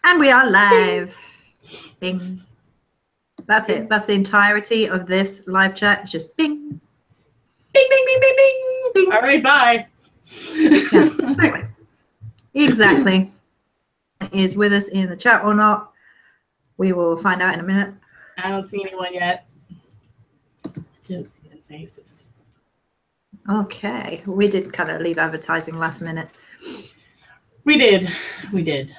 And we are live. Bing. That's it. That's the entirety of this live chat. It's just bing. Bing, bing, bing, bing, bing. Bing. All right, bye. Yeah, exactly. Exactly. Is with us in the chat or not? We will find out in a minute. I don't see anyone yet. I don't see the faces. Okay. We did kind of leave advertising last minute. We did. We did.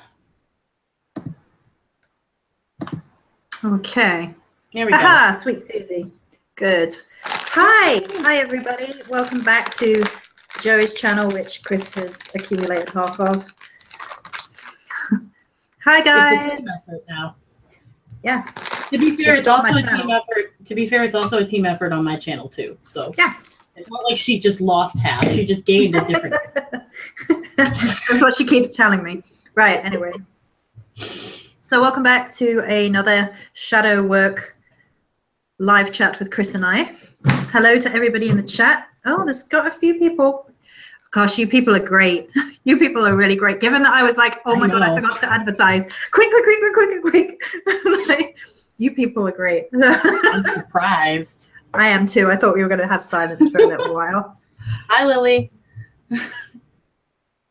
Okay. There we go. Aha, sweet Susie. Good. Hi. Hi, everybody. Welcome back to Joey's channel, which Chris has accumulated half of. Hi, guys. It's a team effort now. Yeah. To be fair, it's also a team effort. To be fair, it's also a team effort on my channel too. So yeah, it's not like she just lost half. She just gained a different. That's what she keeps telling me. Right. Anyway. So welcome back to another shadow work live chat with Chris and I. Hello to everybody in the chat. Oh, there's got a few people. Gosh, you people are great. You people are really great. Given that I was like, oh my God, I forgot to advertise. Quick. Like, you people are great. I'm surprised. I am too. I thought we were going to have silence for a little while. Hi, Lily.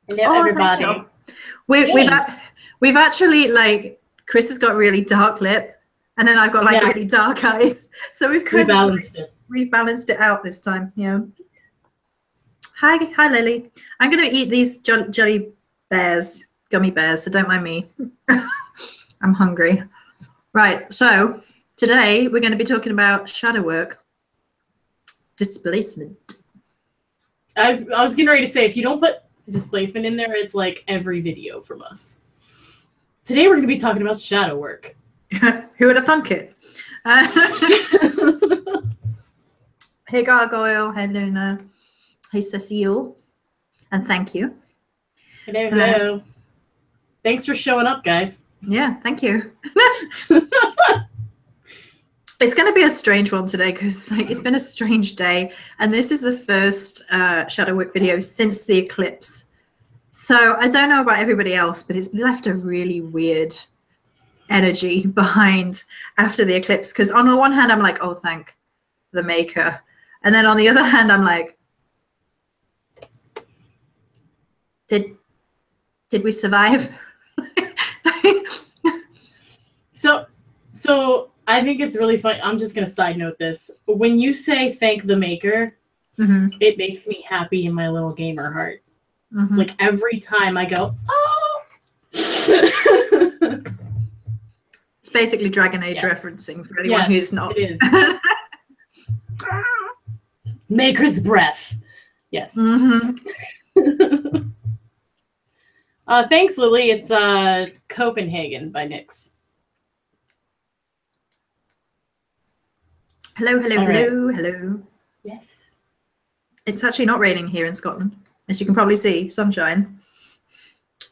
Hello, everybody. We've actually, like, Chris has got really dark lip, and then I've got like really dark eyes. So we've kind of balanced it. We've balanced it out this time. Yeah. Hi, Lily. I'm going to eat these gummy bears, so don't mind me. I'm hungry. Right, so today we're going to be talking about shadow work, displacement. I was getting ready to say, if you don't put displacement in there, it's like every video from us. Today we're going to be talking about shadow work. Who would have thunk it? Hey, Gargoyle. Hey, Luna. Hey, Cecile, and thank you. Hello. Thanks for showing up, guys. Yeah, thank you. It's going to be a strange one today because it's been a strange day, and this is the first shadow work video since the eclipse. So I don't know about everybody else, but it's left a really weird energy behind after the eclipse. Because on the one hand, I'm like, oh, thank the maker, and then on the other hand, I'm like, Did we survive? So I think it's really fun. I'm just gonna side note this. When you say thank the maker, it makes me happy in my little gamer heart. Like every time I go, oh. It's basically Dragon Age referencing for anyone who's not. It is. Maker's breath. Yes. Thanks, Lily. It's Copenhagen by Nyx. Hello. Yes. It's actually not raining here in Scotland, as you can probably see. Sunshine.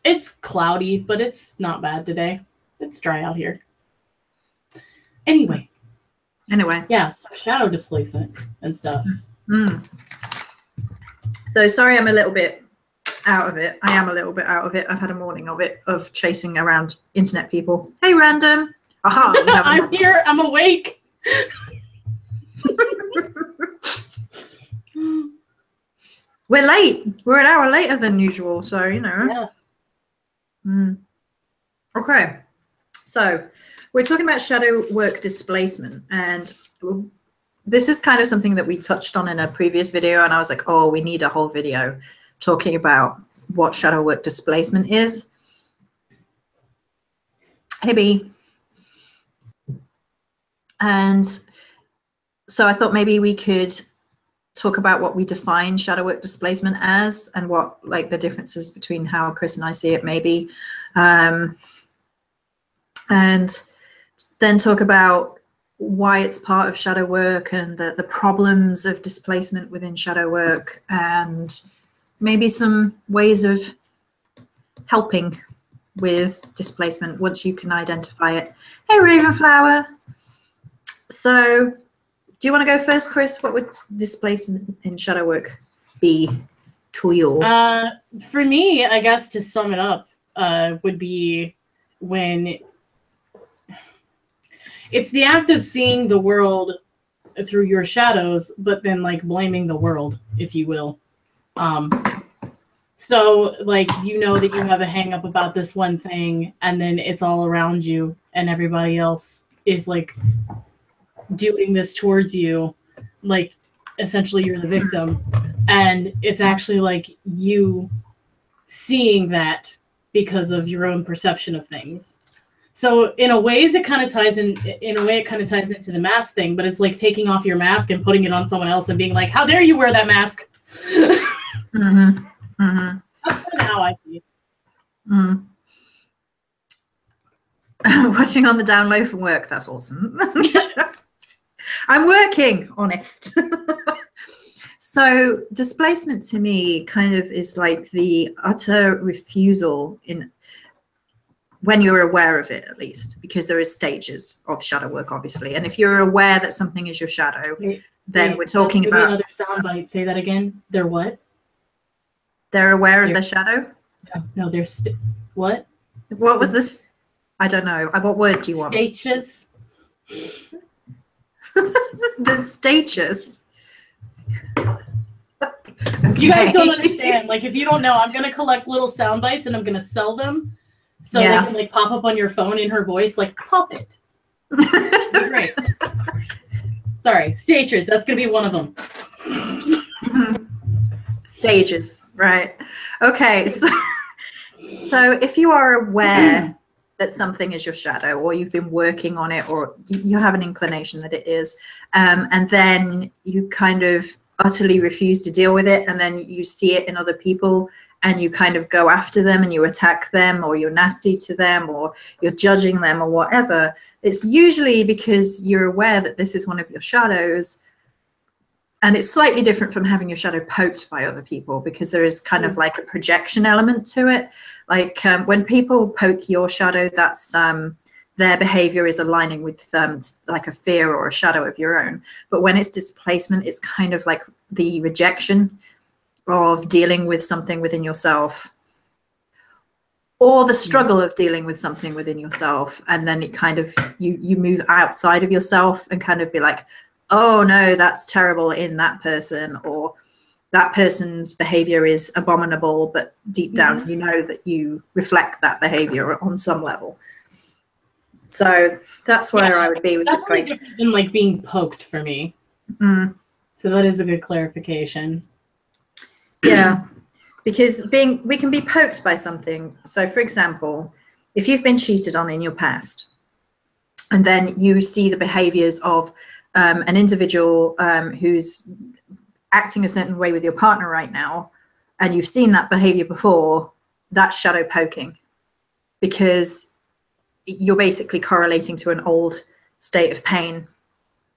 It's cloudy, but it's not bad today. It's dry out here. Anyway. Yeah, so shadow displacement and stuff. So sorry I'm a little bit out of it. I am a little bit out of it. I've had a morning of it, of chasing around internet people. Hey, random. Aha. I'm here. I'm awake. We're late. We're an hour later than usual. So, you know. Yeah. Okay. So we're talking about shadow work displacement. And this is kind of something that we touched on in a previous video. And I was like, oh, we need a whole video talking about what shadow work displacement is. Hey, B. And so I thought maybe we could talk about what we define shadow work displacement as and what like the differences between how Chris and I see it maybe. And then talk about why it's part of shadow work and the problems of displacement within shadow work and maybe some ways of helping with displacement once you can identify it. Hey, Ravenflower. So do you want to go first, Chris? What would displacement in shadow work be to you? For me, I guess to sum it up, would be when it's the act of seeing the world through your shadows, but then like blaming the world, if you will. So like, you know that you have a hang up about this one thing, and then it's all around you and everybody else is like doing this towards you. Like essentially you're the victim, and it's actually like you seeing that because of your own perception of things. So in a ways it kind of ties in a way it kind of ties into the mask thing, but it's like taking off your mask and putting it on someone else and being like, how dare you wear that mask? Mm-hmm. Mm-hmm. That's kind of how I feel. Mm. Watching on the down low from work, that's awesome. I'm working, honest. So displacement to me kind of is like the utter refusal in when you're aware of it, at least, because there is stages of shadow work, obviously. And if you're aware that something is your shadow, then we're talking maybe about another soundbite. Say that again. They're what? They're aware of their shadow? No, they're what? What was this? I don't know. What word do you want? Stages. The stages. Okay. You guys don't understand. Like, if you don't know, I'm gonna collect little sound bites and I'm gonna sell them so they can like pop up on your phone in her voice, like pop it. Great. Sorry, stages. That's gonna be one of them. Stages, right? Okay, so if you are aware that something is your shadow, or you've been working on it, or you have an inclination that it is, and then you kind of utterly refuse to deal with it, and then you see it in other people, and you kind of go after them and you attack them, or you're nasty to them, or you're judging them, or whatever, it's usually because you're aware that this is one of your shadows. And it's slightly different from having your shadow poked by other people, because there is kind of like a projection element to it. Like when people poke your shadow, that's their behavior is aligning with like a fear or a shadow of your own. But when it's displacement, it's kind of like the rejection of dealing with something within yourself, or the struggle of dealing with something within yourself. And then it kind of, you move outside of yourself and kind of be like, oh no, that's terrible in that person, or that person's behavior is abominable, but deep down you know that you reflect that behavior on some level. So that's where I would be with that's really different than like being poked for me. So that is a good clarification. Yeah, because we can be poked by something. So for example, if you've been cheated on in your past, and then you see the behaviors of an individual who's acting a certain way with your partner right now, and you've seen that behavior before, that's shadow poking, because you're basically correlating to an old state of pain,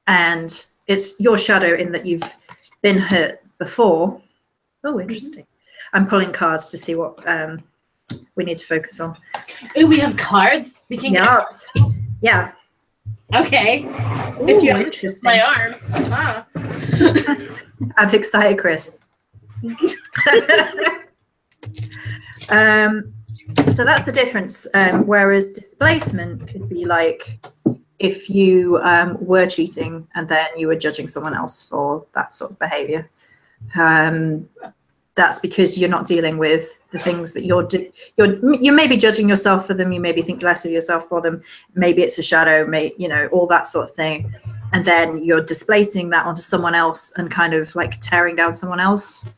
and it's your shadow in that you've been hurt before. Oh, interesting. I'm pulling cards to see what we need to focus on. Oh, we have cards? We can yeah. Okay. Ooh, if you have interesting. My arm. Ah. I'm excited, Chris. So that's the difference. Whereas displacement could be like if you were cheating and then you were judging someone else for that sort of behavior. That's because you're not dealing with the things that you may be judging yourself for them. You maybe think less of yourself for them. Maybe it's a shadow, all that sort of thing. And then you're displacing that onto someone else and kind of like tearing down someone else.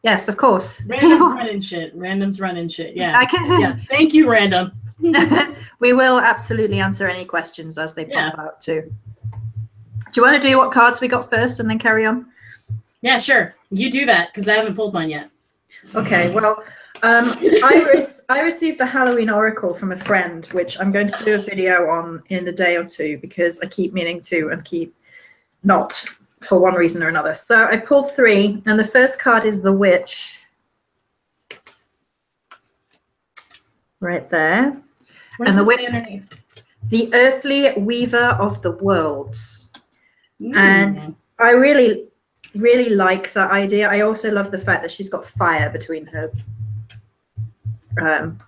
Yes, of course. Random's running shit. Yes. Yes. Thank you, Random. We will absolutely answer any questions as they pop out too. Do you want to do what cards we got first and then carry on? Yeah, sure. You do that, because I haven't pulled mine yet. Okay, well, I received the Halloween Oracle from a friend, which I'm going to do a video on in a day or two, because I keep meaning to and keep not, for one reason or another. So I pulled 3, and the first card is the Witch. Right there. What does it say underneath? The Earthly Weaver of the Worlds. And I really like that idea. I also love the fact that she's got fire between her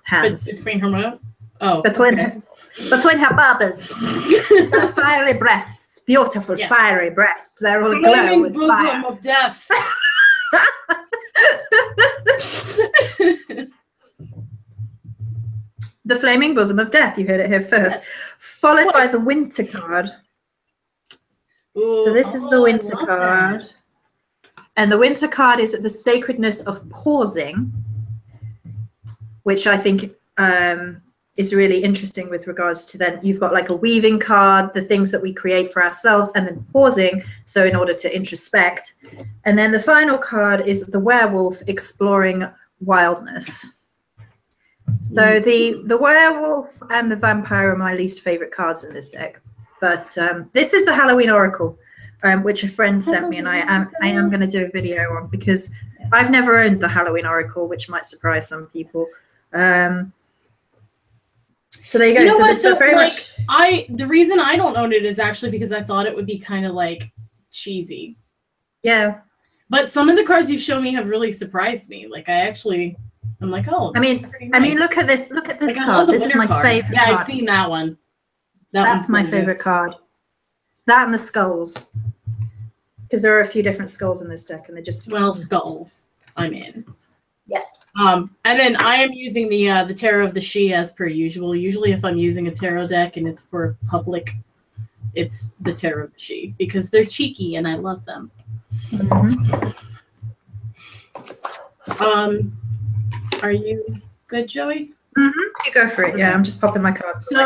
hands. Between her mouth? Oh, between okay. her barbers. She's got fiery breasts, beautiful fiery breasts. They're all glow with bosom fire. of death. The flaming bosom of death. You heard it here first. Followed by the winter card. Ooh, so this is the winter card. That. And the winter card is the sacredness of pausing, which I think is really interesting with regards to then you've got like a weaving card, the things that we create for ourselves, and then pausing, so in order to introspect. And then the final card is the werewolf exploring wildness. So the werewolf and the vampire are my least favorite cards in this deck. But this is the Halloween Oracle, which a friend sent me, and I am going to do a video on, because I've never owned the Halloween Oracle, which might surprise some people. So there you go. So this very much. The reason I don't own it is actually because I thought it would be kind of like cheesy. Yeah. But some of the cards you show me have really surprised me. Like I'm like, oh. I mean, look at this. Look at this card. This is my favorite. Yeah, card. I've seen that one. That's my favorite card. That and the skulls, because there are a few different skulls in this deck, and they're just skulls. I'm in. Yeah. And then I am using the Tarot of the She as per usual. Usually, if I'm using a tarot deck and it's for public, it's the Tarot of the She, because they're cheeky and I love them. Mm-hmm. Are you good, Joey? Mm-hmm. You go for it. Yeah, I'm just popping my cards. So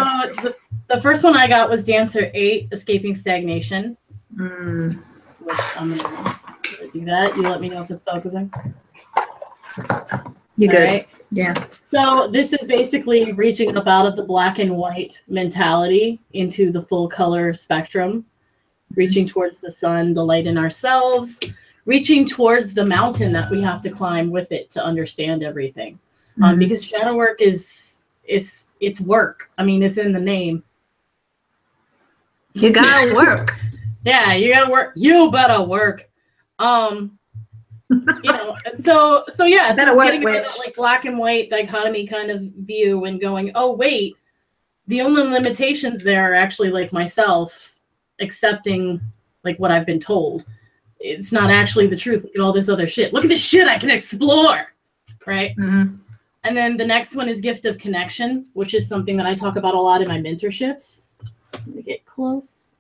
the first one I got was Dancer 8, Escaping Stagnation. Which I'm gonna do that. You let me know if it's focusing. You good? Right? Yeah. So this is basically reaching up out of the black and white mentality into the full color spectrum, reaching towards the sun, the light in ourselves, reaching towards the mountain that we have to climb with it to understand everything. Because shadow work it's work. I mean, it's in the name. You gotta work. Yeah, you gotta work. You better work. So yeah, so getting that like black and white dichotomy kind of view and going, oh wait, the only limitations there are actually like myself accepting like what I've been told. It's not actually the truth. Look at all this other shit. Look at this shit I can explore. Right? Mm-hmm. And then the next one is Gift of Connection, which is something that I talk about a lot in my mentorships. Let me get close.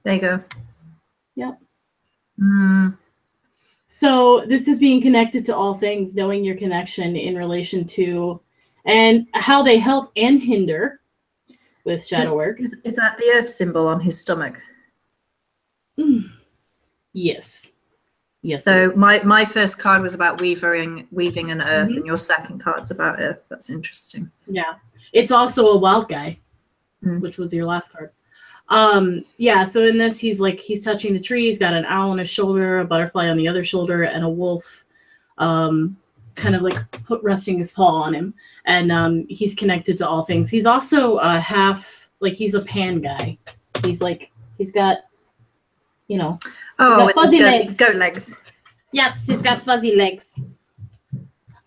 There you go. Yep. So this is being connected to all things, knowing your connection in relation to, and how they help and hinder with shadow work. Is that the earth symbol on his stomach? Yes. Yes. So my first card was about weaving an earth, and your second card's about earth. That's interesting. Yeah. It's also a wild guy, which was your last card. Yeah, so in this he's touching the tree, he's got an owl on his shoulder, a butterfly on the other shoulder, and a wolf kind of like resting his paw on him. And he's connected to all things. He's also half, like, he's a pan guy. He's got, fuzzy legs. Goat legs. Yes, he's got fuzzy legs.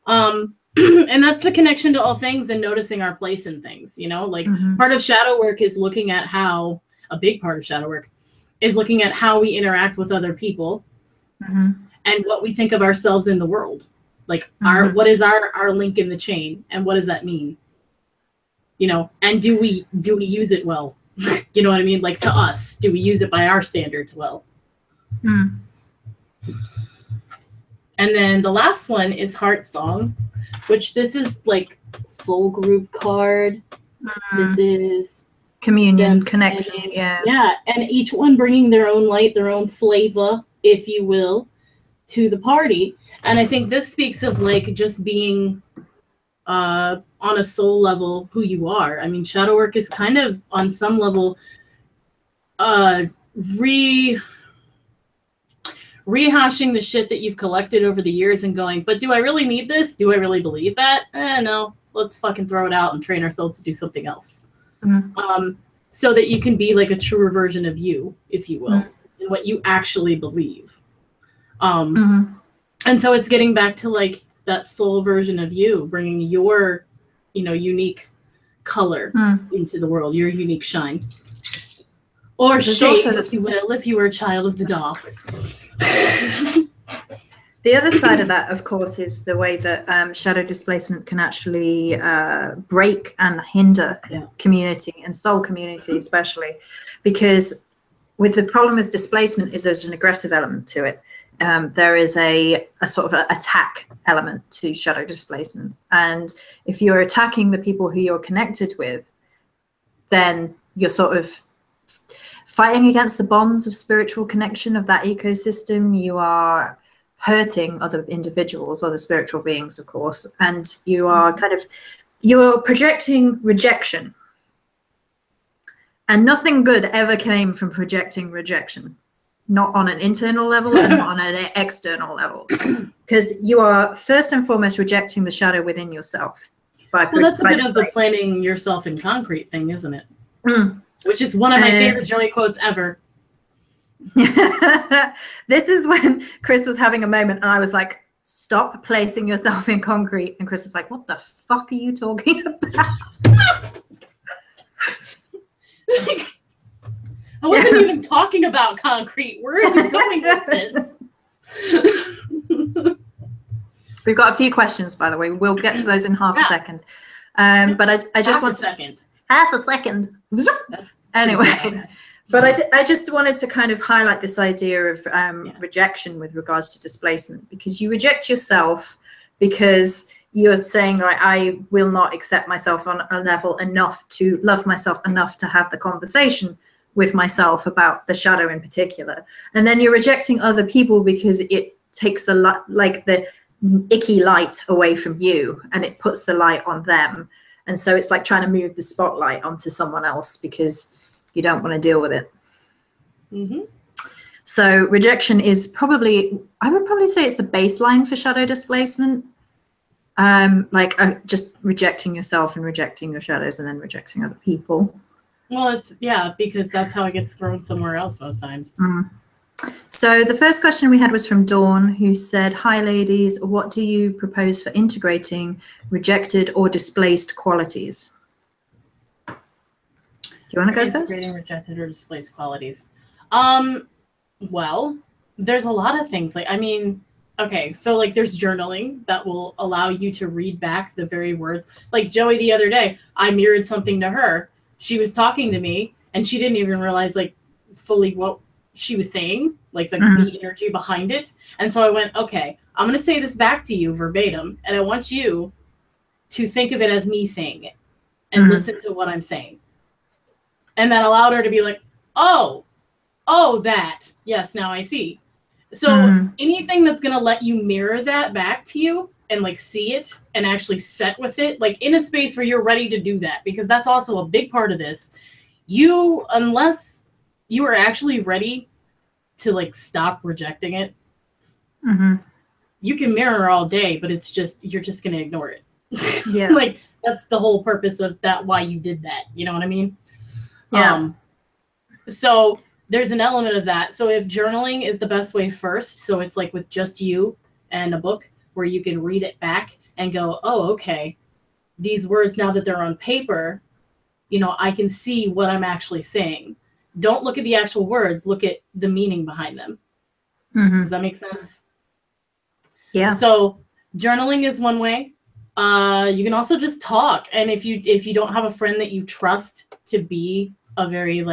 And that's the connection to all things and noticing our place in things, part of shadow work is looking at how, a big part of shadow work is looking at how we interact with other people and what we think of ourselves in the world. Like what is our link in the chain, and what does that mean? And do we use it well? You know what I mean? Like, to us, do we use it by our standards well? And then the last one is Heart Song, which this is like soul group card. This is communion, connection. Yeah. And each one bringing their own light, their own flavor, if you will, to the party. And I think this speaks of like just being on a soul level who you are. I mean, shadow work is kind of on some level rehashing the shit that you've collected over the years and going, but do I really need this? Do I really believe that? No, let's fucking throw it out and train ourselves to do something else. So that you can be like a truer version of you, if you will, and what you actually believe. And so it's getting back to like that soul version of you, bringing your unique color into the world, your unique shine. Or There's shade, also if you will, if you were a child of the dark. The other side of that, of course, is the way that shadow displacement can actually break and hinder community and soul community, especially because with the problem with displacement is there's an aggressive element to it. There is a sort of an attack element to shadow displacement. And if you're attacking the people who you're connected with, then you're sort of fighting against the bonds of spiritual connection of that ecosystem. You are hurting other individuals, other spiritual beings, of course, and you are you're projecting rejection. And nothing good ever came from projecting rejection, not on an internal level and not on an external level, because you are first and foremost rejecting the shadow within yourself. Well, that's a bit of the planting yourself in concrete thing, isn't it? Which is one of my favorite Joey quotes ever. This is when Cris was having a moment and I was like, stop placing yourself in concrete. And Cris was like, what the fuck are you talking about? I wasn't even talking about concrete. Where are you going with this? We've got a few questions, by the way. We'll get to those in half a second. But I just want half a second. Anyway. But I just wanted to kind of highlight this idea of rejection with regards to displacement, because you reject yourself because you're saying, like, I will not accept myself on a level enough to love myself enough to have the conversation with myself about the shadow in particular. And then you're rejecting other people because it takes the icky light away from you and it puts the light on them. And so it's like trying to move the spotlight onto someone else because you don't want to deal with it. So rejection is probably, I would probably say it's the baseline for shadow displacement. Just rejecting yourself and rejecting your shadows and then rejecting other people. Well, it's, because that's how it gets thrown somewhere else most times. So the first question we had was from Dawn, who said, hi ladies, what do you propose for integrating rejected or displaced qualities? Do you want to go first? Integrating rejected or displaced qualities. Well, there's a lot of things. Okay, so there's journaling that will allow you to read back the very words. Like Joey the other day, I mirrored something to her. She was talking to me and she didn't even realize fully what she was saying, the energy behind it. And so I went, okay, I'm going to say this back to you verbatim. And I want you to think of it as me saying it and listen to what I'm saying. And that allowed her to be like, oh, that. Yes, now I see. So anything that's going to let you mirror that back to you and see it and actually set with it, in a space where you're ready to do that, because that's also a big part of this. Unless you are actually ready to stop rejecting it, you can mirror all day, but you're just going to ignore it. Yeah. That's the whole purpose of that, why you did that. You know what I mean? Yeah. So there's an element of that. So if journaling is the best way first, so it's with just you and a book where you can read it back and go, oh, okay, these words, now that they're on paper, I can see what I'm actually saying. Don't look at the actual words, look at the meaning behind them. Does that make sense? Yeah. So journaling is one way. You can also just talk. And if you don't have a friend that you trust to be a very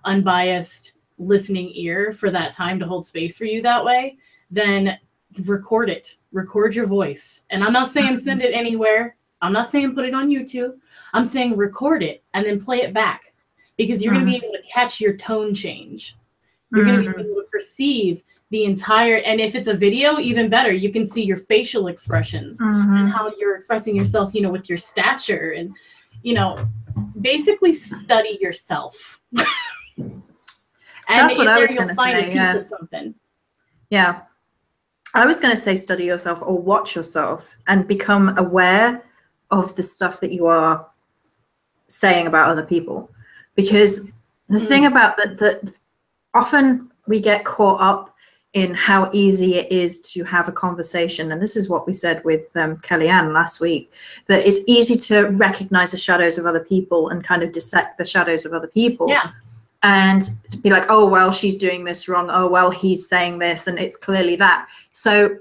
unbiased listening ear for that time to hold space for you that way, then record it. Record your voice. And I'm not saying send it anywhere. I'm not saying put it on YouTube. I'm saying record it and then play it back, because you're going to be able to catch your tone change. You're going to be able to perceive the entire, and if it's a video, even better, you can see your facial expressions and how you're expressing yourself, with your stature, and, basically study yourself. That's what I was going to find say. A piece of something. Yeah. I was going to say study yourself or watch yourself and become aware of the stuff that you are saying about other people. Because the thing about that often we get caught up in how easy it is to have a conversation. And this is what we said with Kellyanne last week, that it's easy to recognize the shadows of other people and kind of dissect the shadows of other people. Yeah. And to be like, oh, well, she's doing this wrong. Oh, well, he's saying this, and it's clearly that. So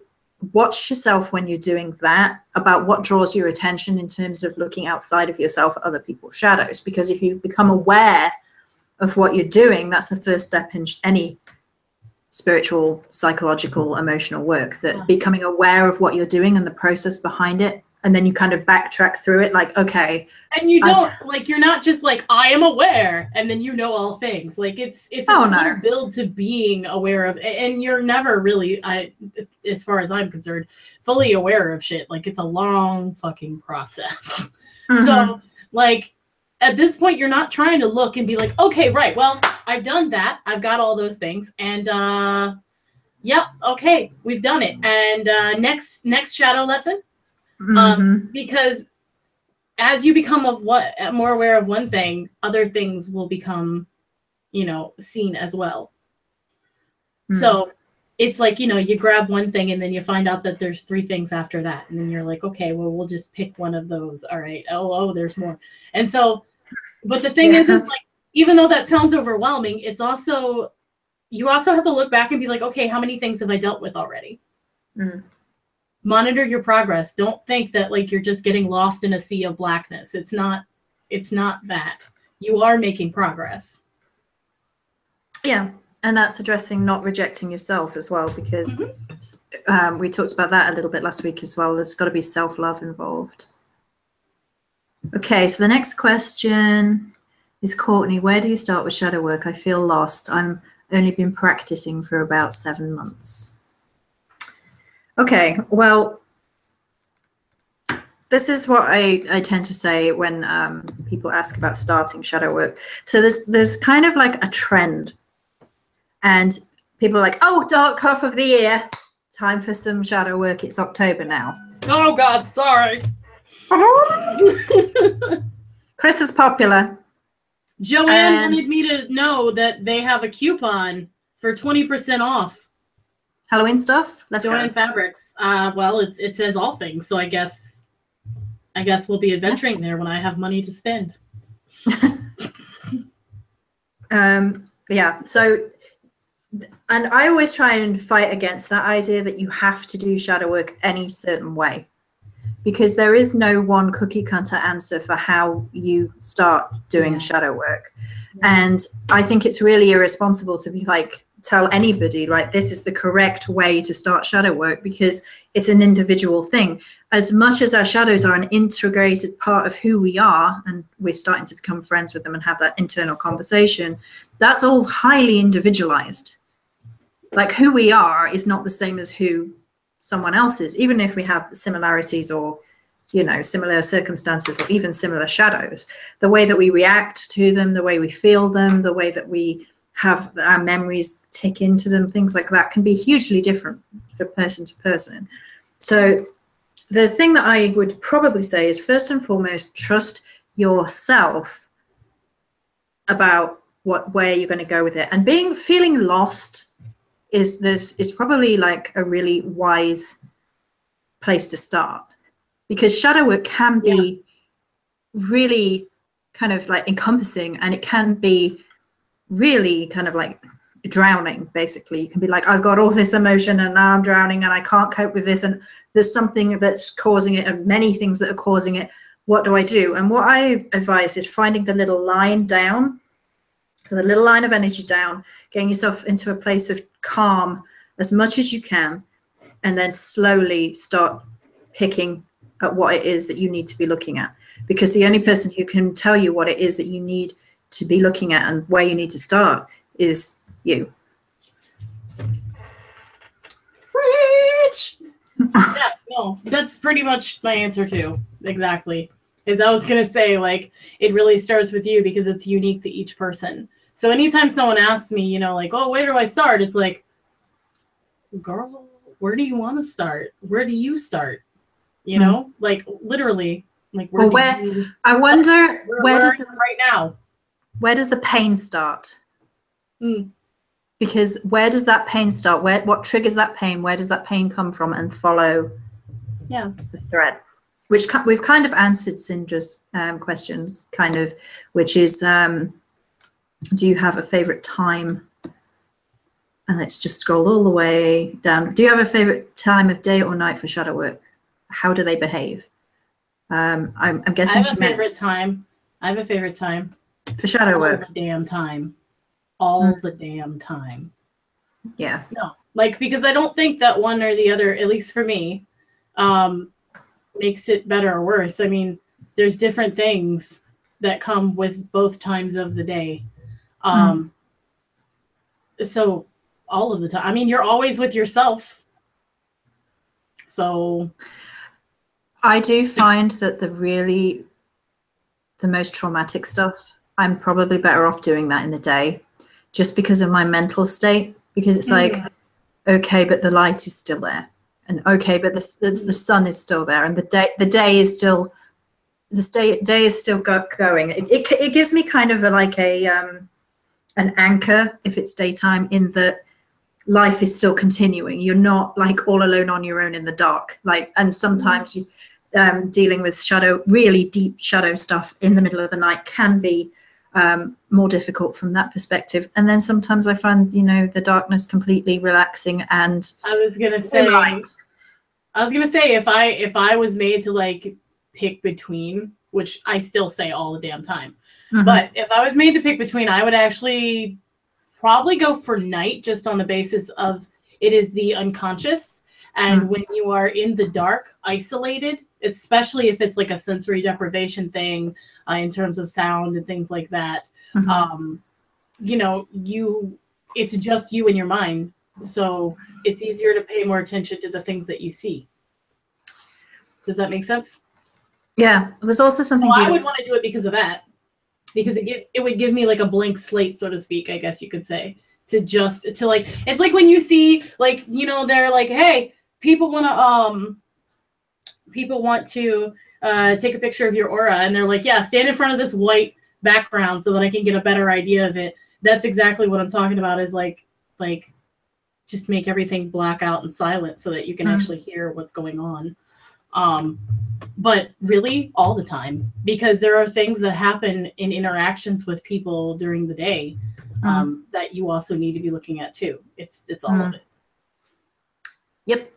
watch yourself when you're doing that, about what draws your attention in terms of looking outside of yourself at other people's shadows. Because if you become aware of what you're doing, that's the first step in any spiritual, psychological, emotional work, that becoming aware of what you're doing and the process behind it. And then you kind of backtrack through it, like, okay. And you don't like, you're not just like, I am aware, and then you know all things. Like it's a slow build to being aware of, and you're never really, as far as I'm concerned, fully aware of shit. Like it's a long fucking process. So like at this point, you're not trying to look and be like, okay, right, well, I've done that. I've got all those things, and yep, okay, we've done it. And next shadow lesson. Because as you become more aware of one thing, other things will become, seen as well. So it's like, you grab one thing and then you find out that there's 3 things after that. And then you're like, okay, well, we'll just pick one of those. All right. Oh, there's more. And so, but the thing is like, even though that sounds overwhelming, you also have to look back and be like, okay, how many things have I dealt with already? Monitor your progress. Don't think that like you're just getting lost in a sea of blackness. It's not that. You are making progress. Yeah. And that's addressing not rejecting yourself as well, because we talked about that a little bit last week as well. There's got to be self-love involved. Okay, so the next question is Courtney. Where do you start with shadow work? I feel lost. I'm only been practicing for about 7 months. Okay, well, this is what I tend to say when people ask about starting shadow work. So there's kind of like a trend, and people are like, oh, dark half of the year, time for some shadow work. It's October now. Oh God, sorry. Cris is popular. Joanne wanted me to know that they have a coupon for 20% off. Halloween stuff? Let's Joanne go. Fabrics. Well, it says all things, so I guess we'll be adventuring there when I have money to spend. Yeah. So, and I always try and fight against that idea that you have to do shadow work any certain way, because there is no one cookie cutter answer for how you start doing shadow work. And I think it's really irresponsible to be like, tell anybody, right, this is the correct way to start shadow work, because it's an individual thing. As much as our shadows are an integrated part of who we are, and we're starting to become friends with them and have that internal conversation, that's all highly individualized. Like who we are is not the same as who someone else is, even if we have similarities or, similar circumstances or even similar shadows. The way that we react to them, the way we feel them, the way that we have our memories tick into them, things like that can be hugely different from person to person. So the thing that I would probably say is, first and foremost, trust yourself about where you're going to go with it. And feeling lost is probably like a really wise place to start, because shadow work can be really kind of like encompassing, and it can be really kind of like drowning. Basically, you can be like, I've got all this emotion and now I'm drowning and I can't cope with this, and there's something that's causing it and many things that are causing it. What do I do? And what I advise is finding the little line down, so the little line of energy down, getting yourself into a place of calm as much as you can, and then slowly start picking at what it is that you need to be looking at, because the only person who can tell you what it is that you need to be looking at and where you need to start is you. Preach! Yeah, no, that's pretty much my answer too. Exactly. Is I was going to say, like, it really starts with you because it's unique to each person. So anytime someone asks me, like, oh, where do I start? It's like, girl, where do you want to start? Where do you start? Like literally, like where I wonder, where does right now? Where does the pain start? because where does that pain start? What triggers that pain? Where does that pain come from? And follow the thread, which we've kind of answered Cindra's questions, kind of, which is, do you have a favorite time? And let's just scroll all the way down. Do you have a favorite time of day or night for shadow work? How do they behave? I'm guessing I have a favorite time. I have a favorite time for shadow work. All the damn time. All the damn time. Yeah. No, like, because I don't think that one or the other, at least for me, makes it better or worse. I mean, there's different things that come with both times of the day. So all of the time. I mean, you're always with yourself. So I do find that the most traumatic stuff, I'm probably better off doing that in the day, just because of my mental state, because it's like, okay, but the light is still there, and okay, but the sun is still there, and the day is still going. It gives me kind of an anchor if it's daytime, in that life is still continuing. You're not like all alone on your own in the dark. Like, and sometimes you dealing with really deep shadow stuff in the middle of the night can be more difficult from that perspective. And then sometimes I find, the darkness completely relaxing. And I was gonna say, if I was made to like pick between, which I still say all the damn time, but if I was made to pick between, I would actually probably go for night, just on the basis of it is the unconscious. And when you are in the dark, isolated, especially if it's like a sensory deprivation thing, in terms of sound and things like that, it's just you and your mind. So it's easier to pay more attention to the things that you see. Does that make sense? Yeah. There's also something I would want to do it because of that. Because it would give me like a blank slate, so to speak, I guess you could say, to like, it's like when you see, like, they're like, hey, people want to take a picture of your aura, and they're like, yeah, stand in front of this white background so that I can get a better idea of it. That's exactly what I'm talking about, is like just make everything black out and silent so that you can actually hear what's going on. But really all the time, because there are things that happen in interactions with people during the day that you also need to be looking at too. It's all of it. Yep.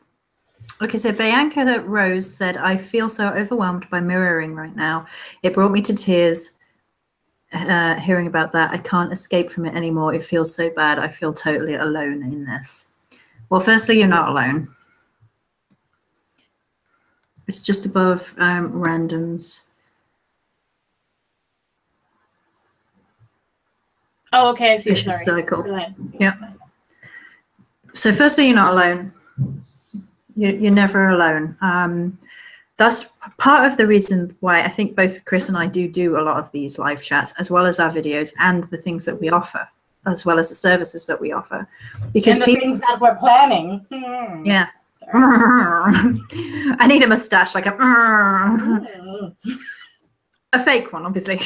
Okay, so Bianca Rose said, I feel so overwhelmed by mirroring right now. It brought me to tears hearing about that. I can't escape from it anymore. It feels so bad. I feel totally alone in this. Well, firstly, you're not alone. It's just above randoms. Oh, okay, I see. Vicious cycle. Go ahead. Yeah. So firstly, you're not alone. You're never alone. That's part of the reason why I think both Cris and I do a lot of these live chats, as well as our videos and the things that we offer, as well as the services that we offer. Because and the things that we're planning. Yeah. I need a mustache, like a fake one, obviously.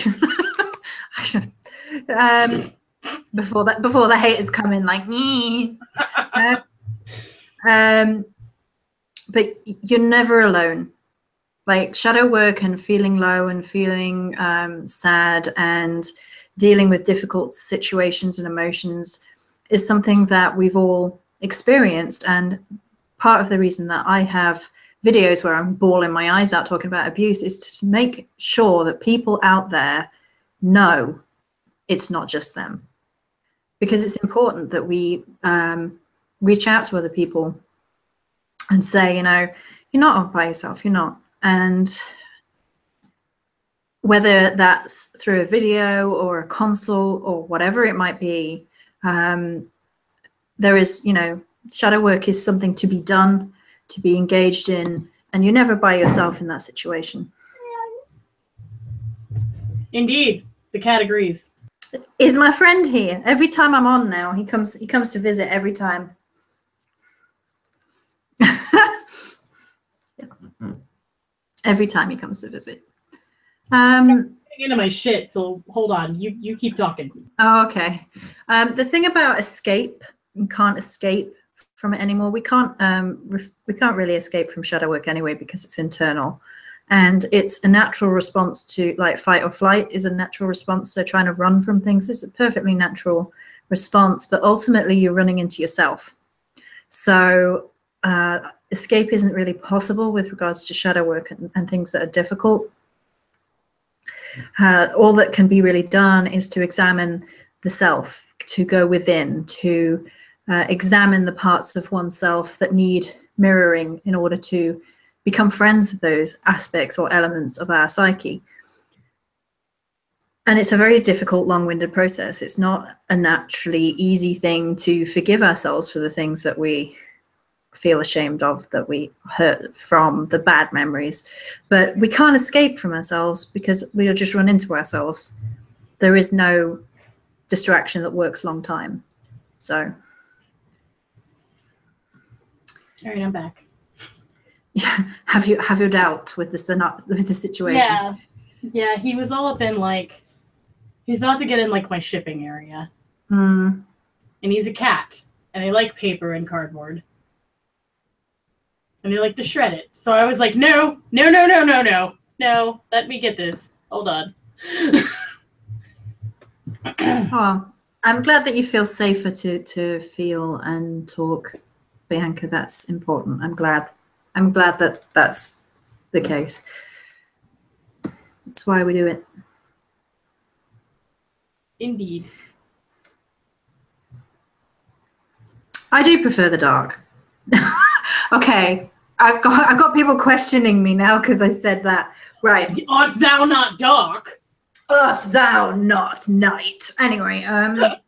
Before the haters come in, like, but you're never alone. Like, shadow work and feeling low and feeling sad and dealing with difficult situations and emotions is something that we've all experienced. And part of the reason that I have videos where I'm bawling my eyes out talking about abuse is to make sure that people out there know it's not just them. Because it's important that we reach out to other people and say, you're not all by yourself, you're not. And whether that's through a video or a consult or whatever it might be, there is, shadow work is something to be done, to be engaged in, and you're never by yourself in that situation. Indeed, the cat agrees. Is my friend here? Every time I'm on now, he comes to visit every time. Every time he comes to visit. into my shit, so hold on. You keep talking. Oh, okay. The thing about escape, you can't escape from it anymore. We can't really escape from shadow work anyway because it's internal, and it's a natural response to, like, fight or flight is a natural response. So trying to run from things is a perfectly natural response, but ultimately you're running into yourself. So escape isn't really possible with regards to shadow work and things that are difficult. All that can be really done is to examine the self, to go within, to examine the parts of oneself that need mirroring in order to become friends with those aspects or elements of our psyche. And it's a very difficult, long-winded process. It's not a naturally easy thing to forgive ourselves for the things that we feel ashamed of, that we hurt from, the bad memories. But we can't escape from ourselves because we'll just run into ourselves. There is no distraction that works long time. So. All right, I'm back. Have you dealt with the situation? Yeah. He was all up in, like, he's about to get in, like, my shipping area. Mm. And he's a cat, and they like paper and cardboard, and they like to shred it. So I was like, no, let me get this. Hold on. Oh, I'm glad that you feel safer to feel and talk, Bianca. That's important. I'm glad that that's the case. That's why we do it. Indeed. I do prefer the dark. Okay, I've got people questioning me now because I said that. Right. Art thou not dark? Art thou not night? Anyway, I am the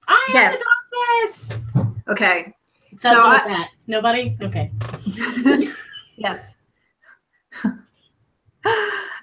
darkness. Okay. So that. Nobody? Okay. Yes.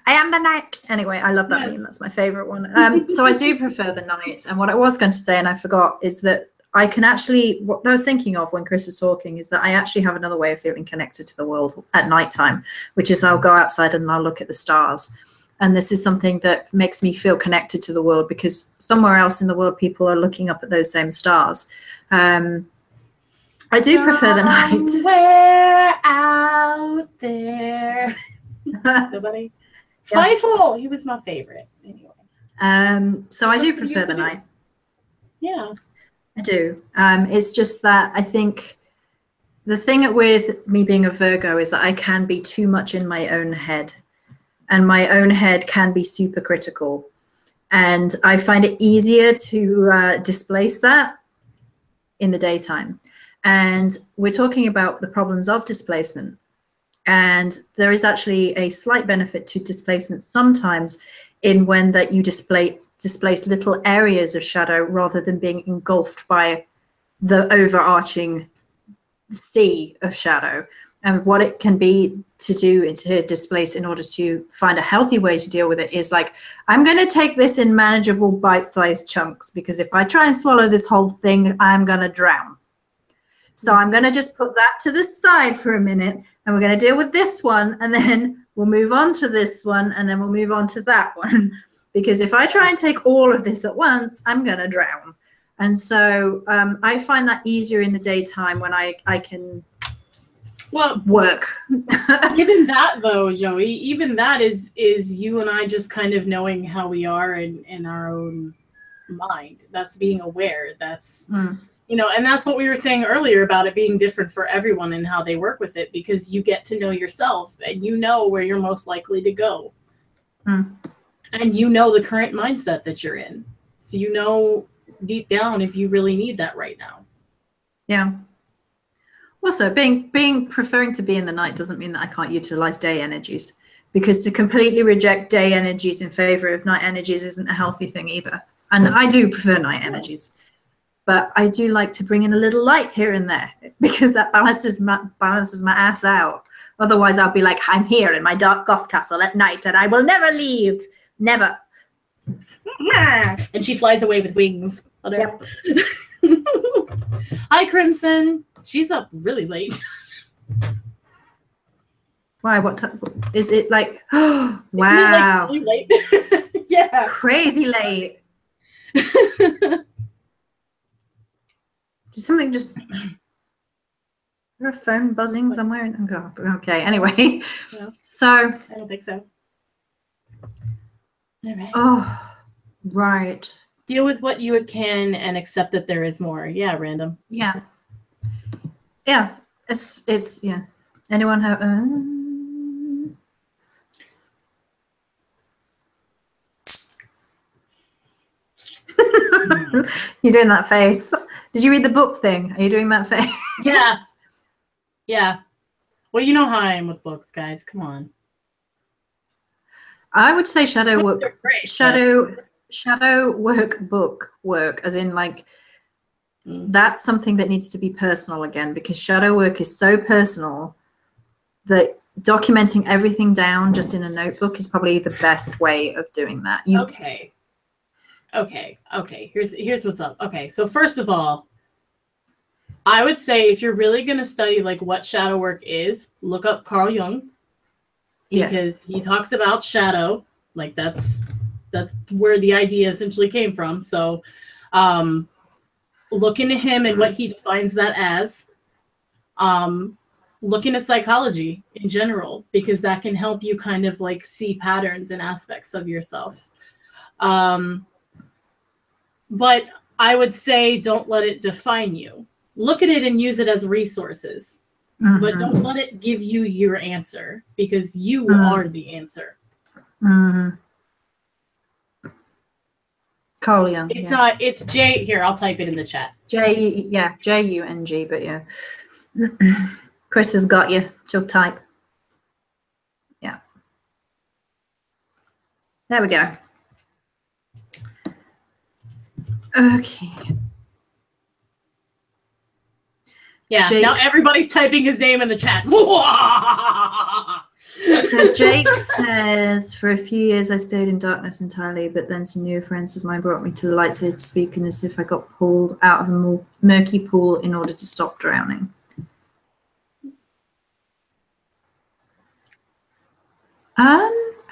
I am the night. Anyway, I love that meme. That's my favorite one. So I do prefer the night. And what I was going to say, and I forgot, is that I can actually, what I was thinking of when Cris was talking is that I actually have another way of feeling connected to the world at nighttime, which is I'll go outside and I'll look at the stars. And this is something that makes me feel connected to the world because somewhere else in the world, people are looking up at those same stars. I do prefer the night. Somewhere out there. Nobody? Yeah. Fievel, he was my favorite. Anyway. So I do prefer the night. Yeah. I do. It's just that I think the thing with me being a Virgo is that I can be too much in my own head, and my own head can be super critical. And I find it easier to displace that in the daytime. And we're talking about the problems of displacement. And there is actually a slight benefit to displacement sometimes in when that you displace little areas of shadow rather than being engulfed by the overarching sea of shadow. And what it can be to do to displace in order to find a healthy way to deal with it is like, I'm going to take this in manageable bite-sized chunks because if I try and swallow this whole thing, I'm going to drown. So I'm going to just put that to the side for a minute and we're going to deal with this one and then we'll move on to this one and then we'll move on to that one. Because if I try and take all of this at once, I'm going to drown. And so I find that easier in the daytime when I can work. Even that, though, Joey, even that is you and I just kind of knowing how we are in our own mind. That's being aware. That's, you know, and that's what we were saying earlier about it being different for everyone and how they work with it, because you get to know yourself and you know where you're most likely to go. And you know the current mindset that you're in. So you know deep down if you really need that right now. Yeah. Also, preferring to be in the night doesn't mean that I can't utilize day energies, because to completely reject day energies in favor of night energies isn't a healthy thing either. And I do prefer night energies, but I do like to bring in a little light here and there because that balances my ass out. Otherwise, I'll be like, I'm here in my dark goth castle at night and I will never leave. Never. And she flies away with wings. Yep. Hi, Crimson. She's up really late. Why? What time is it? Like, wow. Like really late? Yeah. Crazy late. Did something just... Is there a phone buzzing somewhere? Okay, anyway. No. So... I don't think so. All right. Oh, right. Deal with what you can and accept that there is more. Yeah, random. Yeah. Yeah. It's yeah. Anyone have... You're doing that face. Did you read the book thing? Are you doing that face? Yeah. Yeah. Well, you know how I am with books, guys. Come on. I would say shadow work. They're great, Shadow work, as in like that's something that needs to be personal again, because shadow work is so personal that documenting everything down just in a notebook is probably the best way of doing that. Okay. Here's what's up. Okay, so first of all, I would say if you're really going to study like what shadow work is, look up Carl Jung, because he talks about shadow. Like that's where the idea essentially came from. So look into him and what he defines that as. Look into psychology in general, because that can help you kind of like see patterns and aspects of yourself. But I would say don't let it define you. Look at it and use it as resources, but don't let it give you your answer, because you are the answer. Carl Jung. It's J. Here, I'll type it in the chat. Jung, but yeah. Chris has got you. She'll type. Yeah. There we go. Okay. Yeah, now everybody's typing his name in the chat. So Jake says, for a few years I stayed in darkness entirely, but then some new friends of mine brought me to the light, so to speak, and as if I got pulled out of a murky pool in order to stop drowning.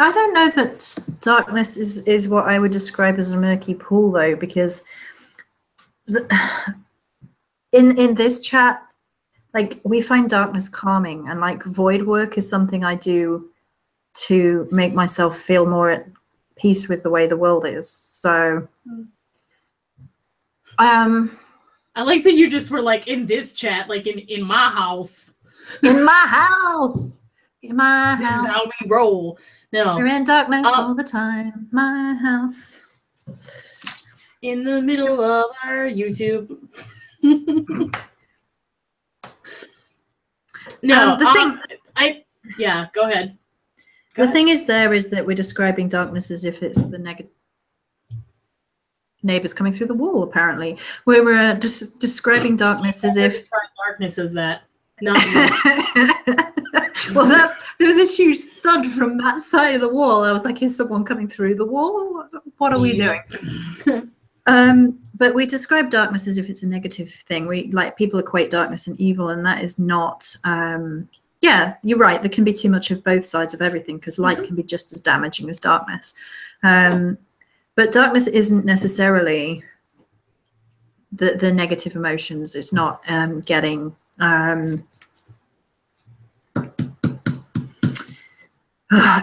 I don't know that darkness is what I would describe as a murky pool, though, because in this chat, like, we find darkness calming, and like void work is something I do to make myself feel more at peace with the way the world is. So I like that you just were like in this chat, like in my house. In my house. In my house. This is how we roll. No. We're in darkness all the time. My house. In the middle of our YouTube. No, go ahead. The thing is that we're describing darkness as if it's the negative neighbors coming through the wall, apparently. We're just describing darkness as if... Darkness is that. Not Well, there was this huge thud from that side of the wall. I was like, is someone coming through the wall? What are we doing? But we describe darkness as if it's a negative thing. People equate darkness and evil, and that is not... yeah, you're right. There can be too much of both sides of everything, because light can be just as damaging as darkness. But darkness isn't necessarily the negative emotions. It's not getting...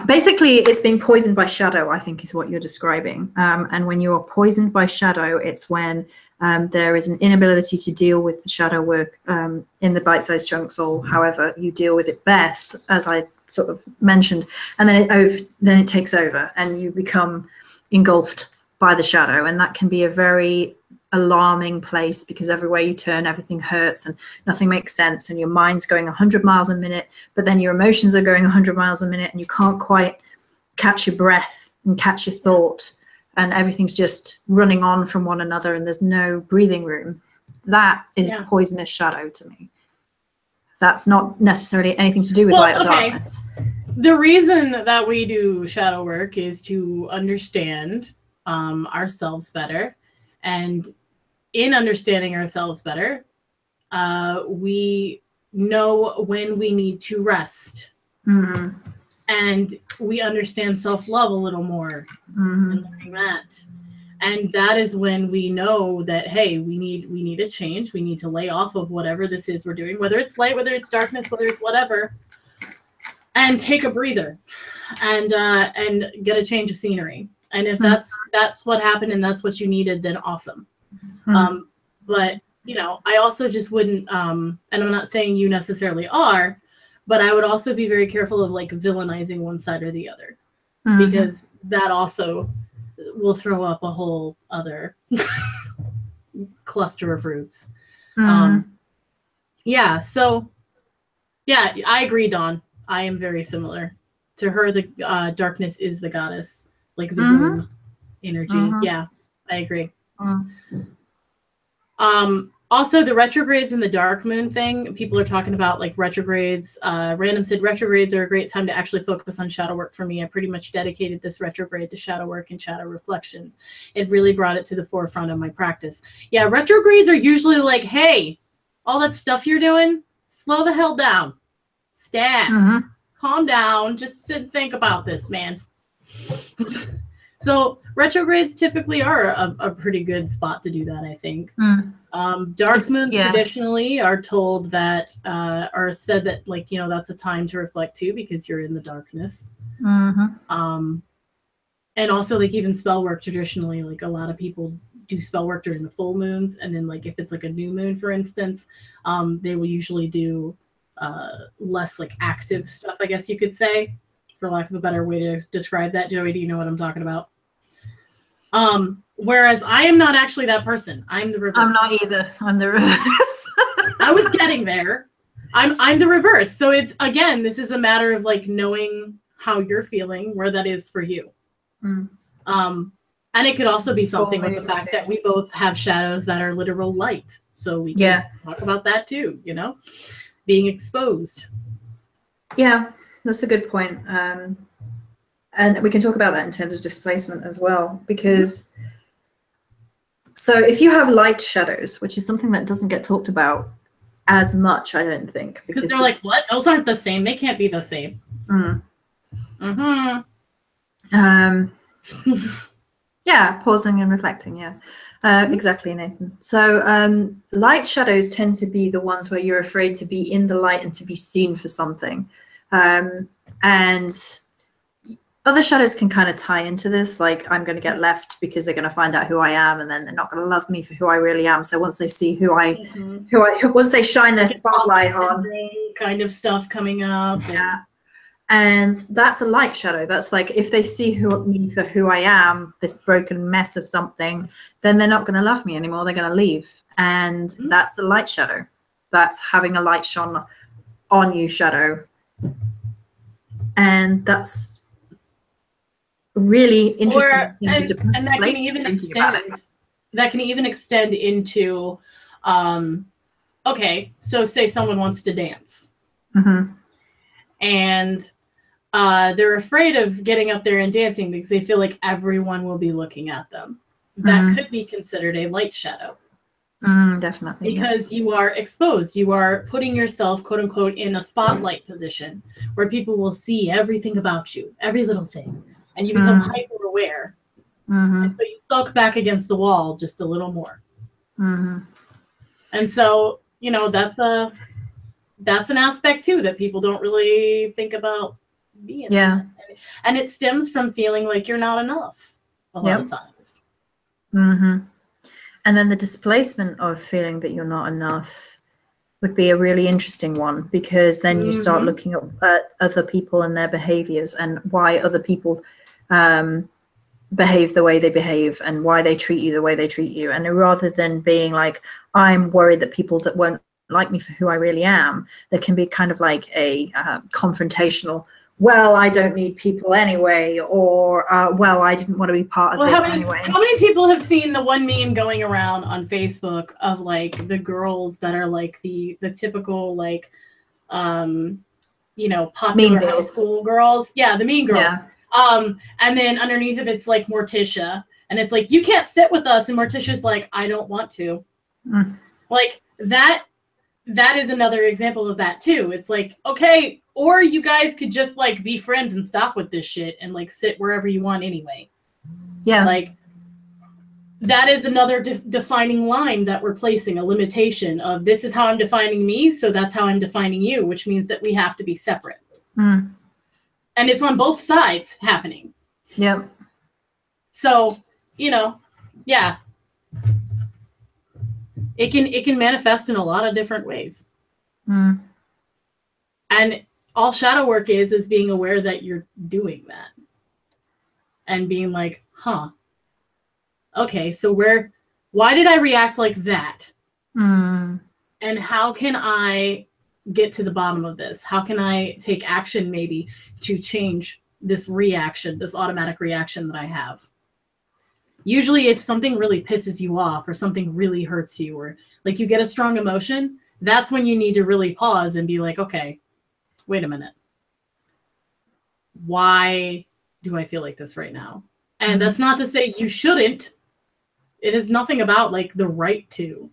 basically, it's being poisoned by shadow, I think, is what you're describing. And when you are poisoned by shadow, it's when there is an inability to deal with the shadow work in the bite-sized chunks, or however you deal with it best, as I sort of mentioned. And then it takes over, and you become engulfed by the shadow. And that can be a very alarming place, because everywhere you turn, everything hurts and nothing makes sense, and your mind's going 100 miles a minute, but then your emotions are going 100 miles a minute, and you can't quite catch your breath and catch your thought, and everything's just running on from one another, and there's no breathing room. That is poisonous shadow to me. That's not necessarily anything to do with light or darkness. The reason that we do shadow work is to understand ourselves better. And in understanding ourselves better, we know when we need to rest. and we understand self-love a little more and learning that. And that is when we know that, hey, we need a change. We need to lay off of whatever this is we're doing, whether it's light, whether it's darkness, whether it's whatever, and take a breather and get a change of scenery. And if that's what happened and that's what you needed, then awesome. But, you know, I also just wouldn't, and I'm not saying you necessarily are, but I would also be very careful of like villainizing one side or the other, because that also will throw up a whole other cluster of roots. Yeah. So yeah, I agree, Dawn. I am very similar to her. The darkness is the goddess, like the moon energy. Yeah, I agree. Also, the retrogrades and the dark moon thing, people are talking about like retrogrades. Random said retrogrades are a great time to actually focus on shadow work for me. I pretty much dedicated this retrograde to shadow work and shadow reflection. It really brought it to the forefront of my practice. Yeah, retrogrades are usually like, hey, all that stuff you're doing, slow the hell down. Stop. Calm down. Just sit and think about this, man. So retrogrades typically are a pretty good spot to do that, I think. Dark moons traditionally are told that, are said that, like, you know, that's a time to reflect too, because you're in the darkness. And also, like, even spell work traditionally, like a lot of people do spell work during the full moons. And then, like, if it's like a new moon, for instance, they will usually do less like active stuff, I guess you could say, for lack of a better way to describe that. Joey, do you know what I'm talking about? Whereas I am not actually that person. I'm the reverse. I'm not either. I'm the reverse. I was getting there. I'm the reverse. So it's, again, this is a matter of like knowing how you're feeling, where that is for you. And it could also be something with the fact that we both have shadows that are literal light. So we can talk about that too, you know, being exposed. Yeah, that's a good point. And we can talk about that in terms of displacement as well, because so if you have light shadows, which is something that doesn't get talked about as much, I don't think. Because they're like, what? Those aren't the same. They can't be the same. Yeah, pausing and reflecting, exactly, Nathan. So light shadows tend to be the ones where you're afraid to be in the light and to be seen for something. And other shadows can kind of tie into this, like I'm going to get left because they're going to find out who I am, and then they're not going to love me for who I really am. So once they see once they shine their spotlight on, kind of stuff coming up. And that's a light shadow. That's like, if they see me for who I am, this broken mess of something, then they're not going to love me anymore. They're going to leave. And that's a light shadow. That's having a light shone on you shadow. And that's really interesting. And that can even extend. That can even extend into, okay, so say someone wants to dance. And they're afraid of getting up there and dancing because they feel like everyone will be looking at them. That could be considered a light shadow. Definitely. Because you are exposed. You are putting yourself, quote unquote, in a spotlight position where people will see everything about you, every little thing. And you become hyper aware. And so you sulk back against the wall just a little more. And so, you know, that's an aspect too that people don't really think about being. And it stems from feeling like you're not enough a lot of times. And then the displacement of feeling that you're not enough would be a really interesting one, because then you start looking at other people and their behaviors and why other people behave the way they behave and why they treat you the way they treat you. And rather than being like, I'm worried that people won't like me for who I really am, there can be kind of like a confrontational, well, I don't need people anyway, or well, I didn't want to be part of this anyway. How many people have seen the one meme going around on Facebook of like the girls that are like the typical like you know, popular high school girls? Yeah, the mean girls. And then underneath of it's like Morticia, and it's like, you can't sit with us, and Morticia's like, I don't want to. Like that is another example of that too. It's like, okay, Or you guys could just like be friends and stop with this shit and like sit wherever you want anyway. Yeah. Like that is another defining line that we're placing, a limitation of this is how I'm defining me, so that's how I'm defining you, which means that we have to be separate. Mm. And it's on both sides happening. Yeah. So, you know, yeah. It can manifest in a lot of different ways. Mm. And all shadow work is being aware that you're doing that. And being like, huh. Okay, so why did I react like that? Mm. And how can I get to the bottom of this? How can I take action maybe to change this reaction, this automatic reaction that I have? Usually if something really pisses you off or something really hurts you or like you get a strong emotion, that's when you need to really pause and be like, okay, wait a minute. Why do I feel like this right now? And that's not to say you shouldn't. It is nothing about like the right to.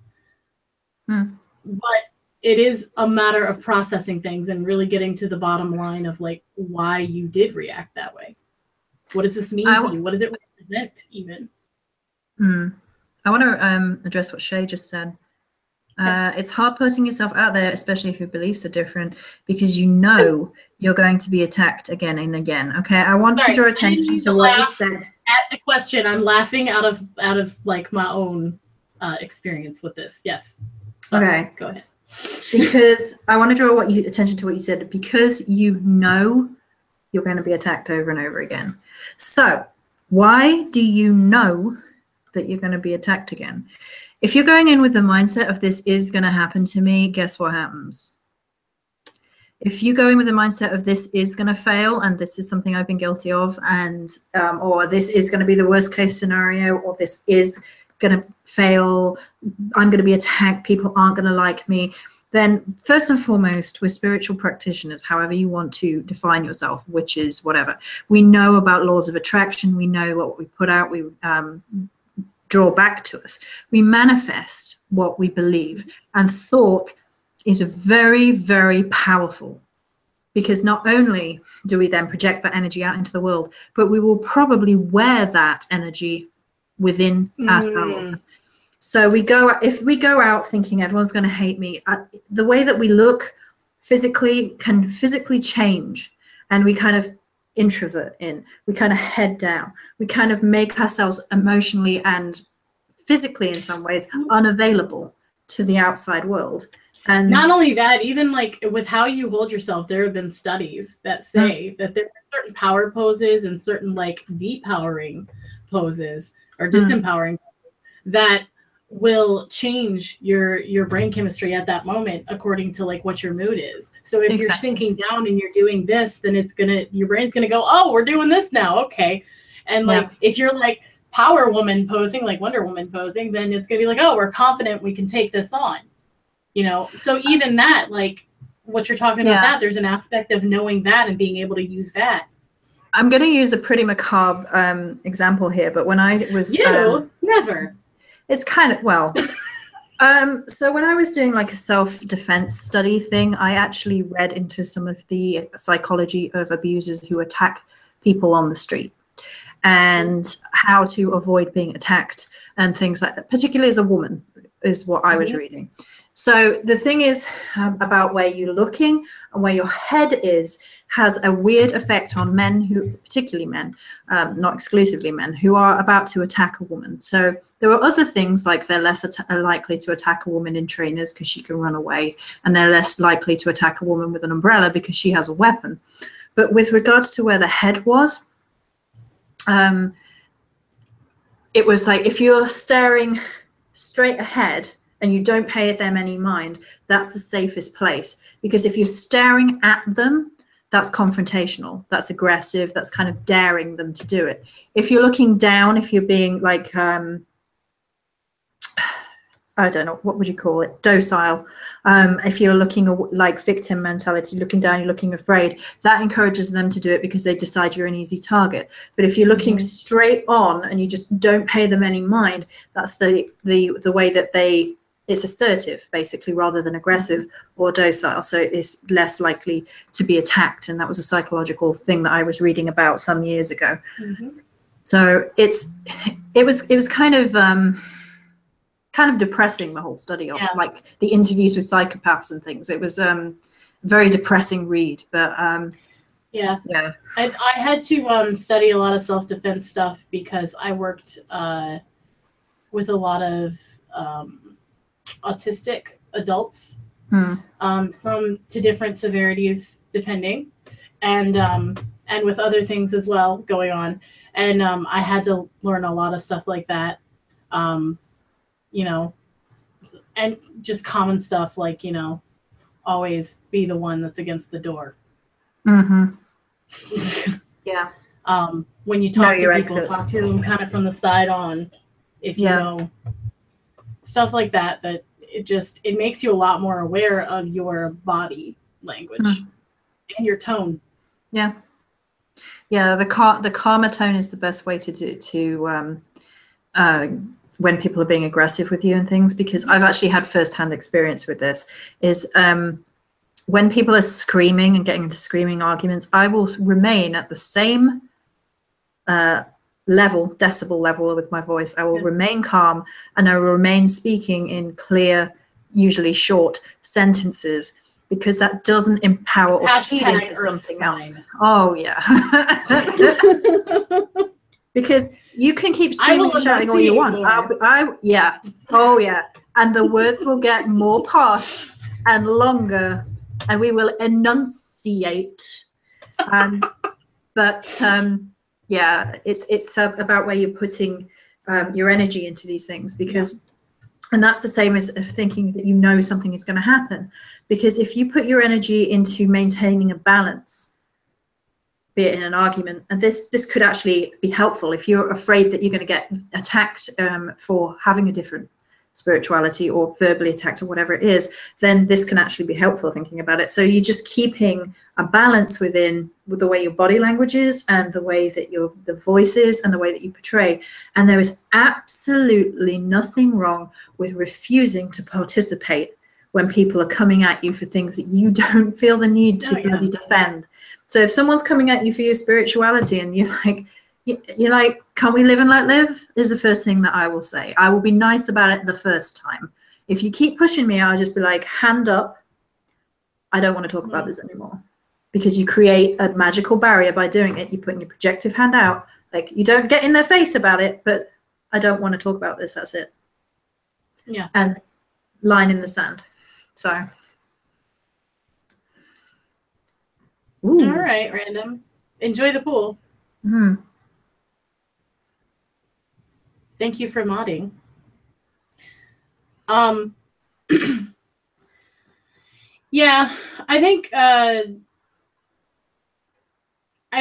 But it is a matter of processing things and really getting to the bottom line of like why you did react that way. What does this mean to you? What does it represent even? I want to address what Shay just said. It's hard putting yourself out there, especially if your beliefs are different, because you know you're going to be attacked again and again. Okay, I want to draw attention to what you said. At the question, I'm laughing out of like my own experience with this. Yes. Sorry, okay, go ahead. Because I want to draw attention to what you said, because you know you're going to be attacked over and over again. So why do you know that you're going to be attacked again? If you're going in with the mindset of this is going to happen to me, guess what happens? If you go in with the mindset of this is going to fail and this is something I've been guilty of, and or this is going to be the worst case scenario, or this is going to fail, I'm going to be attacked, people aren't going to like me, then first and foremost, we're spiritual practitioners, however you want to define yourself, which is whatever. We know about laws of attraction. We know what we put out, we draw back to us. We manifest what we believe, and thought is very, very powerful, because not only do we then project that energy out into the world, but we will probably wear that energy within ourselves. So if we go out thinking everyone's going to hate me, the way that we look physically can physically change, and we kind of introvert in, we kind of head down, we kind of make ourselves emotionally and physically in some ways unavailable to the outside world. And not only that, even like with how you hold yourself, there have been studies that say that there are certain power poses and certain like depowering poses or disempowering that will change your brain chemistry at that moment according to like what your mood is. So if you're sinking down and you're doing this, then your brain's gonna go, oh, we're doing this now, okay. And like if you're like power woman posing, like Wonder Woman posing, then it's gonna be like, oh, we're confident we can take this on. You know, so even that, like what you're talking about, that there's an aspect of knowing that and being able to use that. I'm going to use a pretty macabre example here, but when I was never. It's kind of, well, so when I was doing like a self-defense study thing, I actually read into some of the psychology of abusers who attack people on the street and how to avoid being attacked and things like that, particularly as a woman, is what I was reading. So the thing is about where you're looking and where your head is has a weird effect on men, who, particularly men, not exclusively men, who are about to attack a woman. So there are other things like they're less likely to attack a woman in trainers because she can run away, and they're less likely to attack a woman with an umbrella because she has a weapon. But with regards to where the head was, it was like if you're staring straight ahead and you don't pay them any mind, that's the safest place. Because if you're staring at them, that's confrontational, that's aggressive, that's kind of daring them to do it. If you're looking down, if you're being like, I don't know, what would you call it? Docile. If you're looking like victim mentality, looking down, you're looking afraid, that encourages them to do it because they decide you're an easy target. But if you're looking straight on and you just don't pay them any mind, that's the way that it's assertive basically rather than aggressive or docile, so it's less likely to be attacked. And that was a psychological thing that I was reading about some years ago. So it was kind of depressing, the whole study of like the interviews with psychopaths and things. It was very depressing read, but yeah. I had to study a lot of self-defense stuff because I worked with a lot of autistic adults, some to different severities depending, and with other things as well going on. And I had to learn a lot of stuff like that, you know, and just common stuff like, you know, always be the one that's against the door. Yeah. When you talk to people, talk to them kind of from the side on, if you know, stuff like that, that it makes you a lot more aware of your body language and your tone. Yeah. Yeah, the calmer tone is the best way to do when people are being aggressive with you and things, because I've actually had firsthand experience with this, is when people are screaming and getting into screaming arguments, I will remain at the same decibel level with my voice. I will remain calm, and I will remain speaking in clear, usually short sentences, because that doesn't empower or feed into something else. Oh yeah. Because you can keep screaming and shouting all you want. Oh yeah. And the words will get more posh and longer, and we will enunciate. But yeah, it's about where you're putting your energy into these things, because and that's the same as thinking that you know something is going to happen. Because if you put your energy into maintaining a balance, be it in an argument, and this could actually be helpful if you're afraid that you're going to get attacked for having a different spirituality, or verbally attacked, or whatever it is, then this can actually be helpful, thinking about it. So you're just keeping a balance with the way your body language is, and the way that the voice is, and the way that you portray. And there is absolutely nothing wrong with refusing to participate when people are coming at you for things that you don't feel the need to bloody defend. So if someone's coming at you for your spirituality, and you're like, can't we live and let live, is the first thing that I will say. I will be nice about it the first time. If you keep pushing me, I'll just be like, hand up. I don't want to talk about this anymore. Because you create a magical barrier by doing it. You're putting your projective hand out. Like, you don't get in their face about it, but I don't want to talk about this. That's it. Yeah. And line in the sand. So. Ooh. All right, random. Enjoy the pool. Thank you for modding. Yeah, I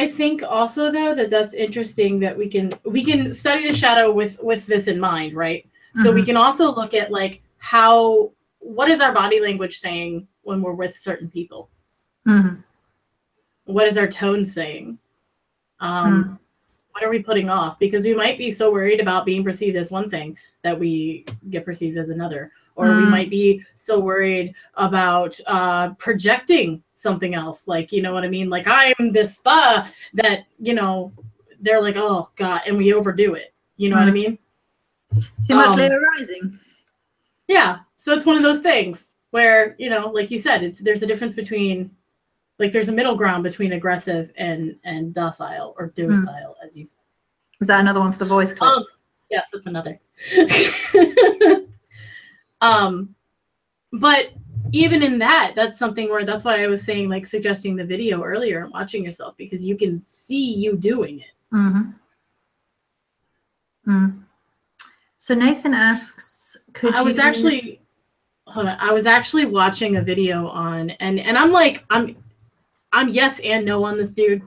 think also though that's interesting that we can study the shadow with this in mind, right? So we can also look at like what is our body language saying when we're with certain people? What is our tone saying? What are we putting off? Because we might be so worried about being perceived as one thing that we get perceived as another. Or we might be so worried about projecting something else. Like, you know what I mean? Like, I'm this that, you know, they're like, oh, God, and we overdo it. You know what I mean? Too much Leo rising. Yeah. So it's one of those things where, you know, like you said, there's a difference between, like, there's a middle ground between aggressive and docile, or docile, as you said. Is that another one for the voice clips? Yes, that's another. But even in that's something where, that's why I was saying, like, suggesting the video earlier and watching yourself, because you can see you doing it. So Nathan asks, I was actually watching a video on, and I'm like, I'm yes and no on this dude.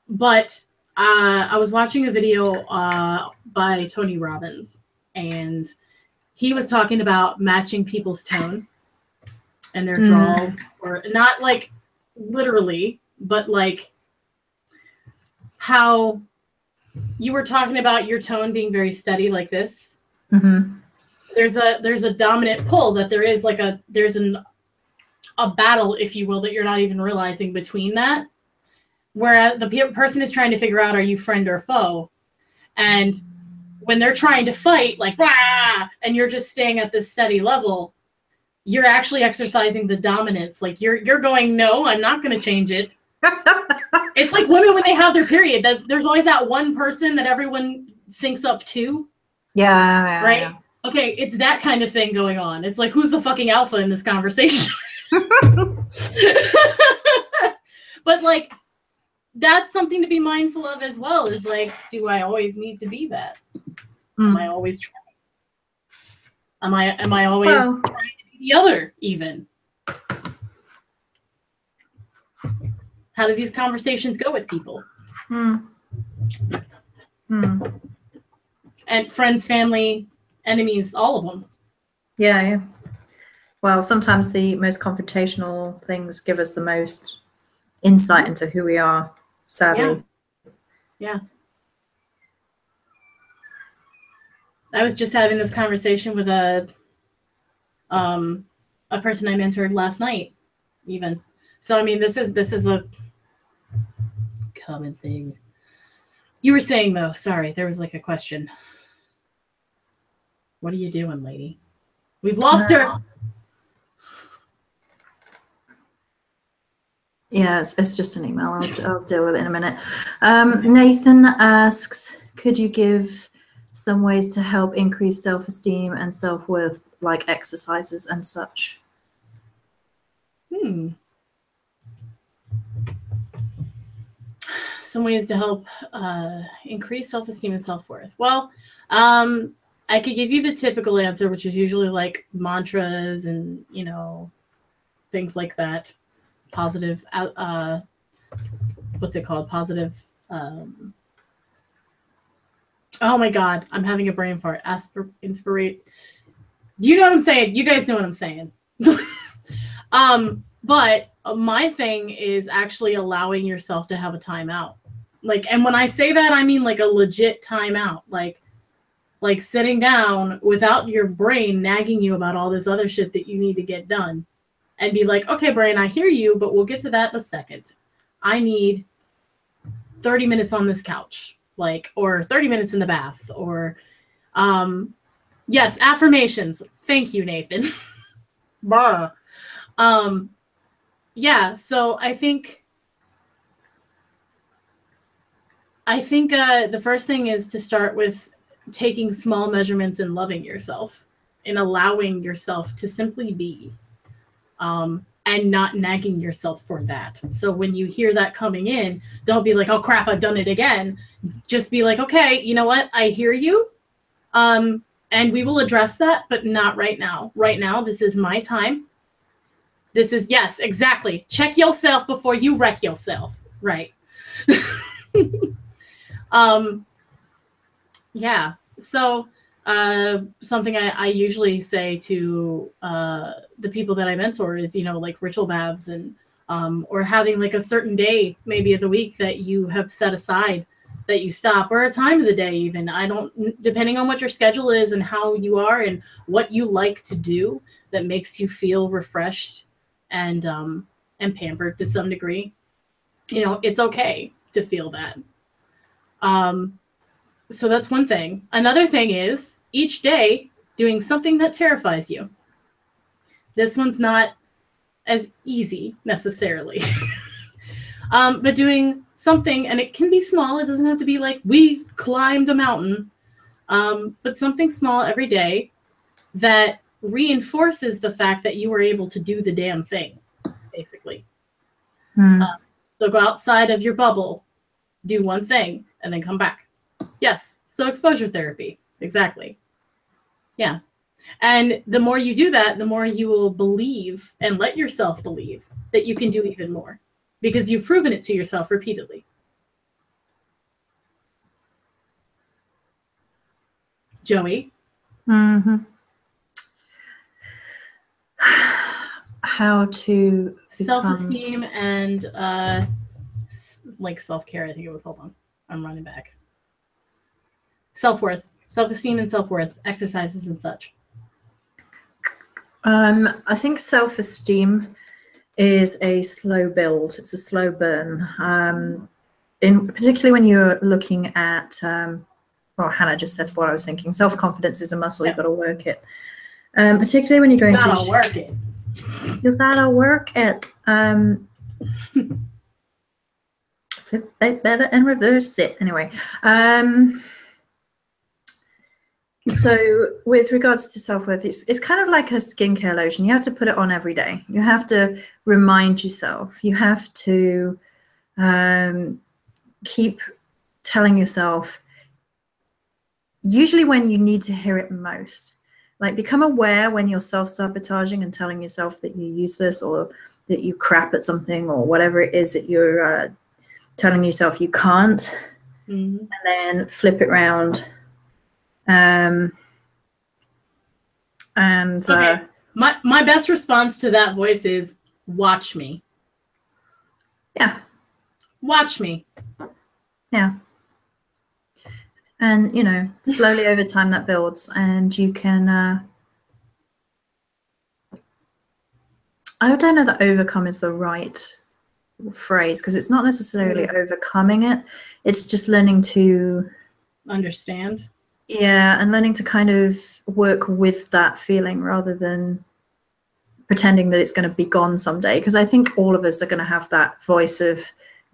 But I was watching a video by Tony Robbins, and he was talking about matching people's tone and their drawl, or not like literally, but like how you were talking about your tone being very steady like this. there's a dominant pull, that there is like there's a battle, if you will, that you're not even realizing between that, where the person is trying to figure out, are you friend or foe? And when they're trying to fight, like, rah, and you're just staying at this steady level, you're actually exercising the dominance. Like you're going, no, I'm not going to change it. It's like women when they have their period. There's always that one person that everyone syncs up to. Yeah. Right? Yeah. Okay, it's that kind of thing going on. It's like, who's the fucking alpha in this conversation? But like, that's something to be mindful of as well, is like, do I always need to be that? Am I always trying? Am I always trying to be the other even? How do these conversations go with people? And friends, family, enemies, all of them. Yeah. Well, sometimes the most confrontational things give us the most insight into who we are, sadly. Yeah. I was just having this conversation with a person I mentored last night, even. So I mean, this is a common thing. You were saying though, sorry, there was like a question. What are you doing, lady? We've lost her. Yeah, it's just an email. I'll deal with it in a minute. Nathan asks, could you give some ways to help increase self-esteem and self-worth, like exercises and such? Some ways to help increase self-esteem and self-worth. Well, I could give you the typical answer, which is usually like mantras and, you know, things like that. Positive, what's it called? Positive, oh my God, I'm having a brain fart. Inspirate. Do you know what I'm saying? You guys know what I'm saying. But my thing is actually allowing yourself to have a timeout. Like, and when I say that, I mean like a legit timeout. Like sitting down without your brain nagging you about all this other shit that you need to get done. And be like, okay, brain, I hear you, but we'll get to that in a second. I need 30 minutes on this couch, like, or 30 minutes in the bath, or, yes, affirmations. Thank you, Nathan. Yeah, so I think the first thing is to start with taking small measurements and loving yourself and allowing yourself to simply be. And not nagging yourself for that. So when you hear that coming in, don't be like, oh crap, I've done it again. Just be like, okay, you know what? I hear you. And we will address that, but not right now. Right now, this is my time. This is, yes, exactly. Check yourself before you wreck yourself. Right. Yeah. So something I usually say to the people that I mentor is, you know, like ritual baths and or having like a certain day, maybe of the week that you have set aside that you stop, or a time of the day even. Depending on what your schedule is and how you are and what you like to do that makes you feel refreshed and pampered to some degree. You know, it's okay to feel that. So that's one thing. Another thing is each day doing something that terrifies you. This one's not as easy necessarily, but doing something, and it can be small. It doesn't have to be like we climbed a mountain, but something small every day that reinforces the fact that you were able to do the damn thing, basically. So go outside of your bubble, do one thing, and then come back. Yes. So exposure therapy. Exactly. Yeah. And the more you do that, the more you will believe and let yourself believe that you can do even more because you've proven it to yourself repeatedly. Joey? How to self-esteem and like self-care, I think it was. Hold on. I'm running back. Self-worth. Self-esteem and self-worth. Exercises and such. I think self-esteem is a slow build. It's a slow burn. Particularly when you're looking at, well, Hannah just said what I was thinking. Self-confidence is a muscle. You've got to work it. Particularly when you're going through. Gotta work it. You gotta work it. Flip it better and reverse it. Anyway. So with regards to self-worth, it's kind of like a skincare lotion. You have to put it on every day. You have to remind yourself. You have to keep telling yourself, usually when you need to hear it most. Like, become aware when you're self-sabotaging and telling yourself that you're useless or that you crap at something or whatever it is that you're telling yourself you can't. Mm-hmm. And then flip it around. Okay. My best response to that voice is, watch me. Yeah. Watch me. Yeah. And, you know, slowly over time that builds, and you can, I don't know that overcome is the right phrase, because it's not necessarily overcoming it. It's just learning to understand. Yeah, and learning to kind of work with that feeling rather than pretending that it's going to be gone someday. Because I think all of us are going to have that voice of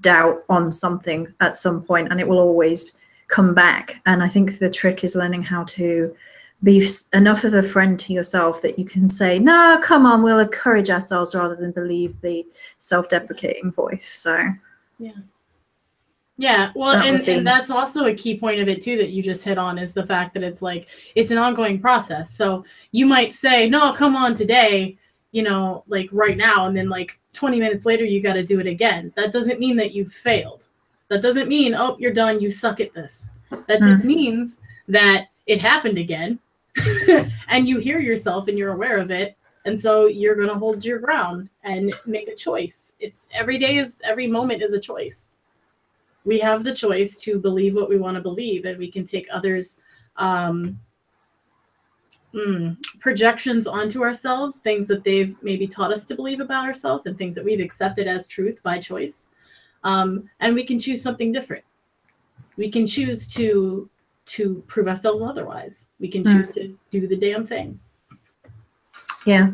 doubt on something at some point, and it will always come back. And I think the trick is learning how to be enough of a friend to yourself that you can say, no, come on, we'll encourage ourselves rather than believe the self-deprecating voice. So yeah, well, and that's also a key point of it too that you just hit on, is the fact that it's like, it's an ongoing process. So you might say, no, come on today, you know, like right now, and then like 20 minutes later you got to do it again. That doesn't mean that you've failed. That doesn't mean, oh, you're done, you suck at this. That just means that it happened again and you hear yourself and you're aware of it. And so you're going to hold your ground and make a choice. It's every moment is a choice. We have the choice to believe what we want to believe, and we can take others' projections onto ourselves, things that they've maybe taught us to believe about ourselves and things that we've accepted as truth by choice. And we can choose something different. We can choose to prove ourselves otherwise. We can choose to do the damn thing. Yeah.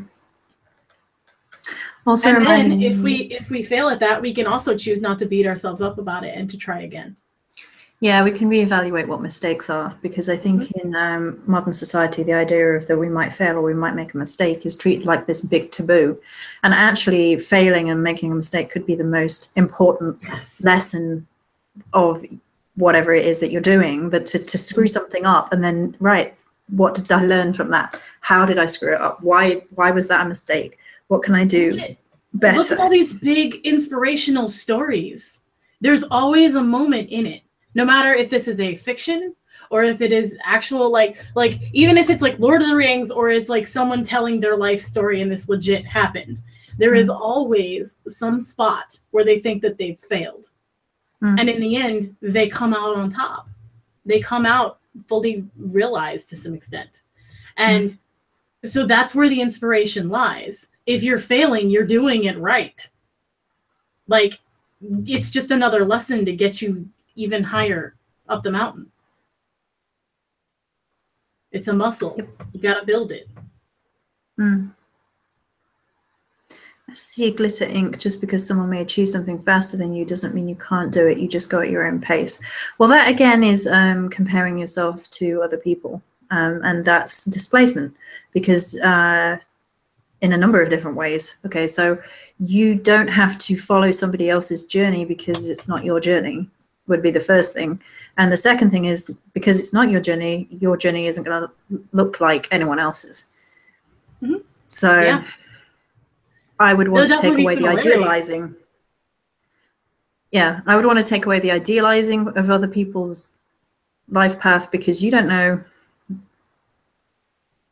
Also, and then if we fail at that, we can also choose not to beat ourselves up about it and to try again. Yeah, we can reevaluate what mistakes are, because I think in modern society, the idea of that we might fail or we might make a mistake is treated like this big taboo. And actually failing and making a mistake could be the most important lesson of whatever it is that you're doing, that to screw something up and then, right, what did I learn from that? How did I screw it up? Why was that a mistake? What can I do better? Look at all these big inspirational stories. There's always a moment in it. No matter if this is a fiction or if it is actual, like even if it's like Lord of the Rings or it's like someone telling their life story and this legit happened, there is always some spot where they think that they've failed. And in the end, they come out on top. They come out fully realized to some extent. And so that's where the inspiration lies. If you're failing, you're doing it right. Like, it's just another lesson to get you even higher up the mountain. It's a muscle. You got to build it. I see glitter ink. Just because someone may achieve something faster than you doesn't mean you can't do it. You just go at your own pace. Well, that again is comparing yourself to other people. And that's displacement, because in a number of different ways. Okay, so you don't have to follow somebody else's journey because it's not your journey, would be the first thing. And the second thing is, because it's not your journey isn't going to look like anyone else's. So I would want to take away the idealizing. Yeah, I would want to take away the idealizing of other people's life path, because you don't know.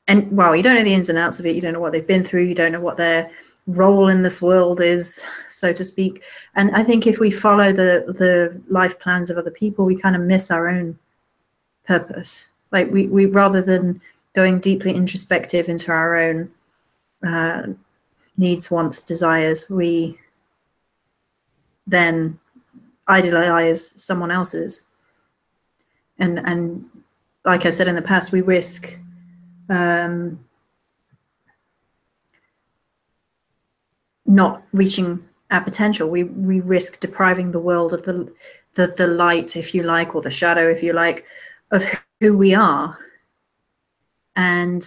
And well, you don't know the ins and outs of it. You don't know what they've been through. You don't know what their role in this world is, so to speak. And I think if we follow the life plans of other people, we kind of miss our own purpose. Like we rather than going deeply introspective into our own needs, wants, desires, we then idealize someone else's. And like I've said in the past, we risk not reaching our potential. We risk depriving the world of the light, if you like, or the shadow, if you like, of who we are. And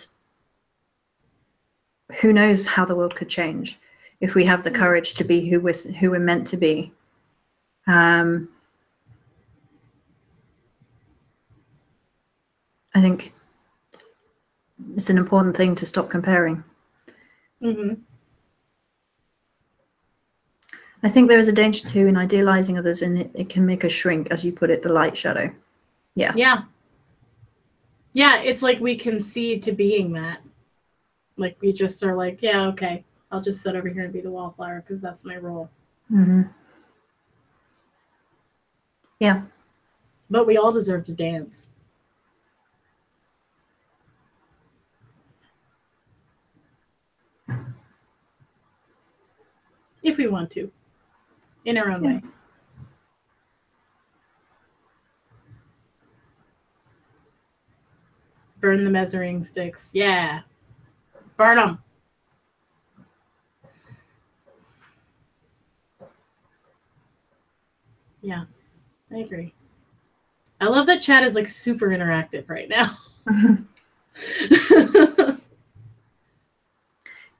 who knows how the world could change if we have the courage to be who we're meant to be. I think it's an important thing to stop comparing. Mm-hmm. I think there is a danger too in idealizing others, and it can make us shrink, as you put it, the light shadow. Yeah. Yeah. Yeah, it's like we concede to being that. Like we just are like, yeah, okay, I'll just sit over here and be the wallflower because that's my role. Mm-hmm. Yeah. But we all deserve to dance. If we want to. In our own way. Burn the measuring sticks. Yeah. Burn them. Yeah, I agree. I love that chat is like super interactive right now.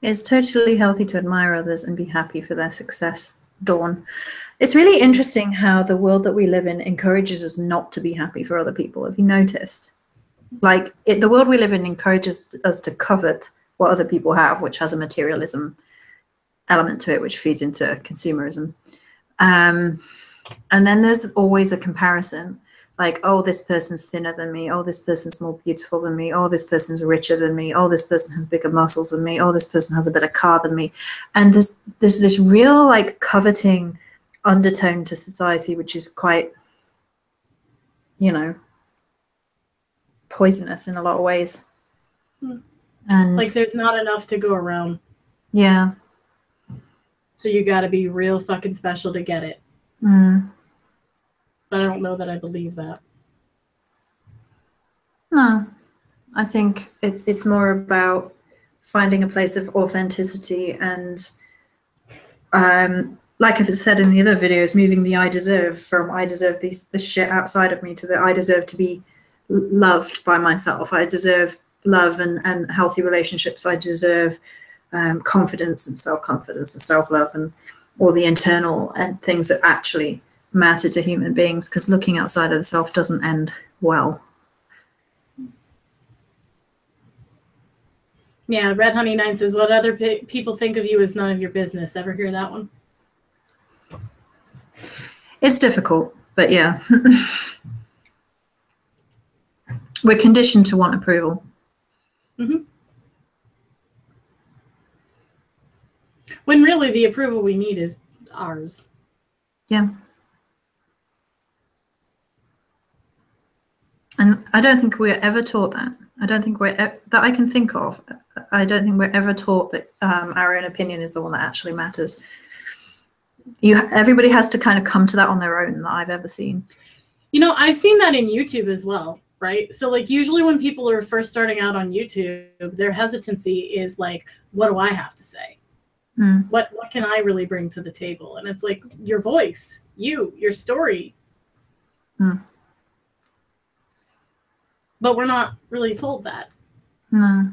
It's totally healthy to admire others and be happy for their success. Dawn. It's really interesting how the world that we live in encourages us not to be happy for other people. Have you noticed? Like, the world we live in encourages us to covet what other people have, which has a materialism element to it, which feeds into consumerism. And then there's always a comparison. Like, oh, this person's thinner than me. Oh, this person's more beautiful than me. Oh, this person's richer than me. Oh, this person has bigger muscles than me. Oh, this person has a better car than me. And there's this real, like, coveting undertone to society, which is quite, you know, poisonous in a lot of ways. And like there's not enough to go around. Yeah. So you got to be real fucking special to get it. But I don't know that I believe that. No, I think it's more about finding a place of authenticity and, like I've said in the other videos, moving the I deserve from I deserve this shit outside of me to the I deserve to be loved by myself. I deserve love and healthy relationships. I deserve confidence and self-confidence and self-love and all the internal and things that actually matter to human beings, because looking outside of the self doesn't end well. Yeah, Red Honey 9 says, what other people think of you is none of your business. Ever hear that one? It's difficult, but yeah. We're conditioned to want approval. Mm-hmm. When really the approval we need is ours. Yeah. And I don't think we're ever taught that. I don't think that I can think of. I don't think we're ever taught that our own opinion is the one that actually matters. Everybody has to kind of come to that on their own, that I've ever seen. You know, I've seen that in YouTube as well, right? So like usually when people are first starting out on YouTube, their hesitancy is like, what do I have to say? What can I really bring to the table? And it's like your voice, your story. But we're not really told that. No.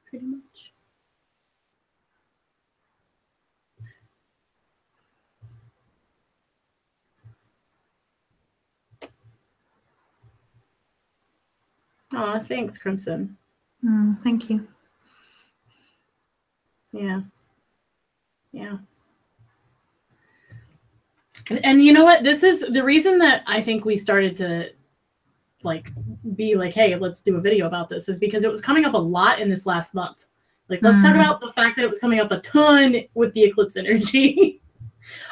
Pretty much. Oh, thanks, Crimson. Thank you. Yeah. Yeah. And you know what? This is the reason that I think we started to like be like, hey, let's do a video about this, is because it was coming up a lot in this last month. Like, let's talk about the fact that it was coming up a ton with the eclipse energy.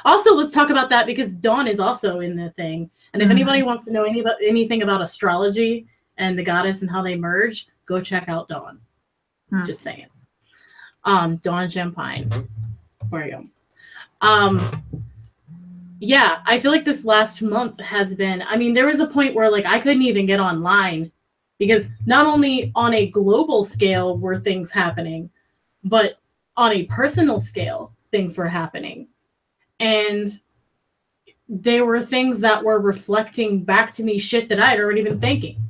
Also, let's talk about that because Dawn is also in the thing. And if anybody wants to know anything about astrology and the goddess and how they merge, go check out Dawn. Just saying. Dawn Champagne. Where you go? Yeah, I feel like this last month has been, I mean, there was a point where like I couldn't even get online because not only on a global scale were things happening, but on a personal scale, things were happening. And they were things that were reflecting back to me shit that I had already been thinking.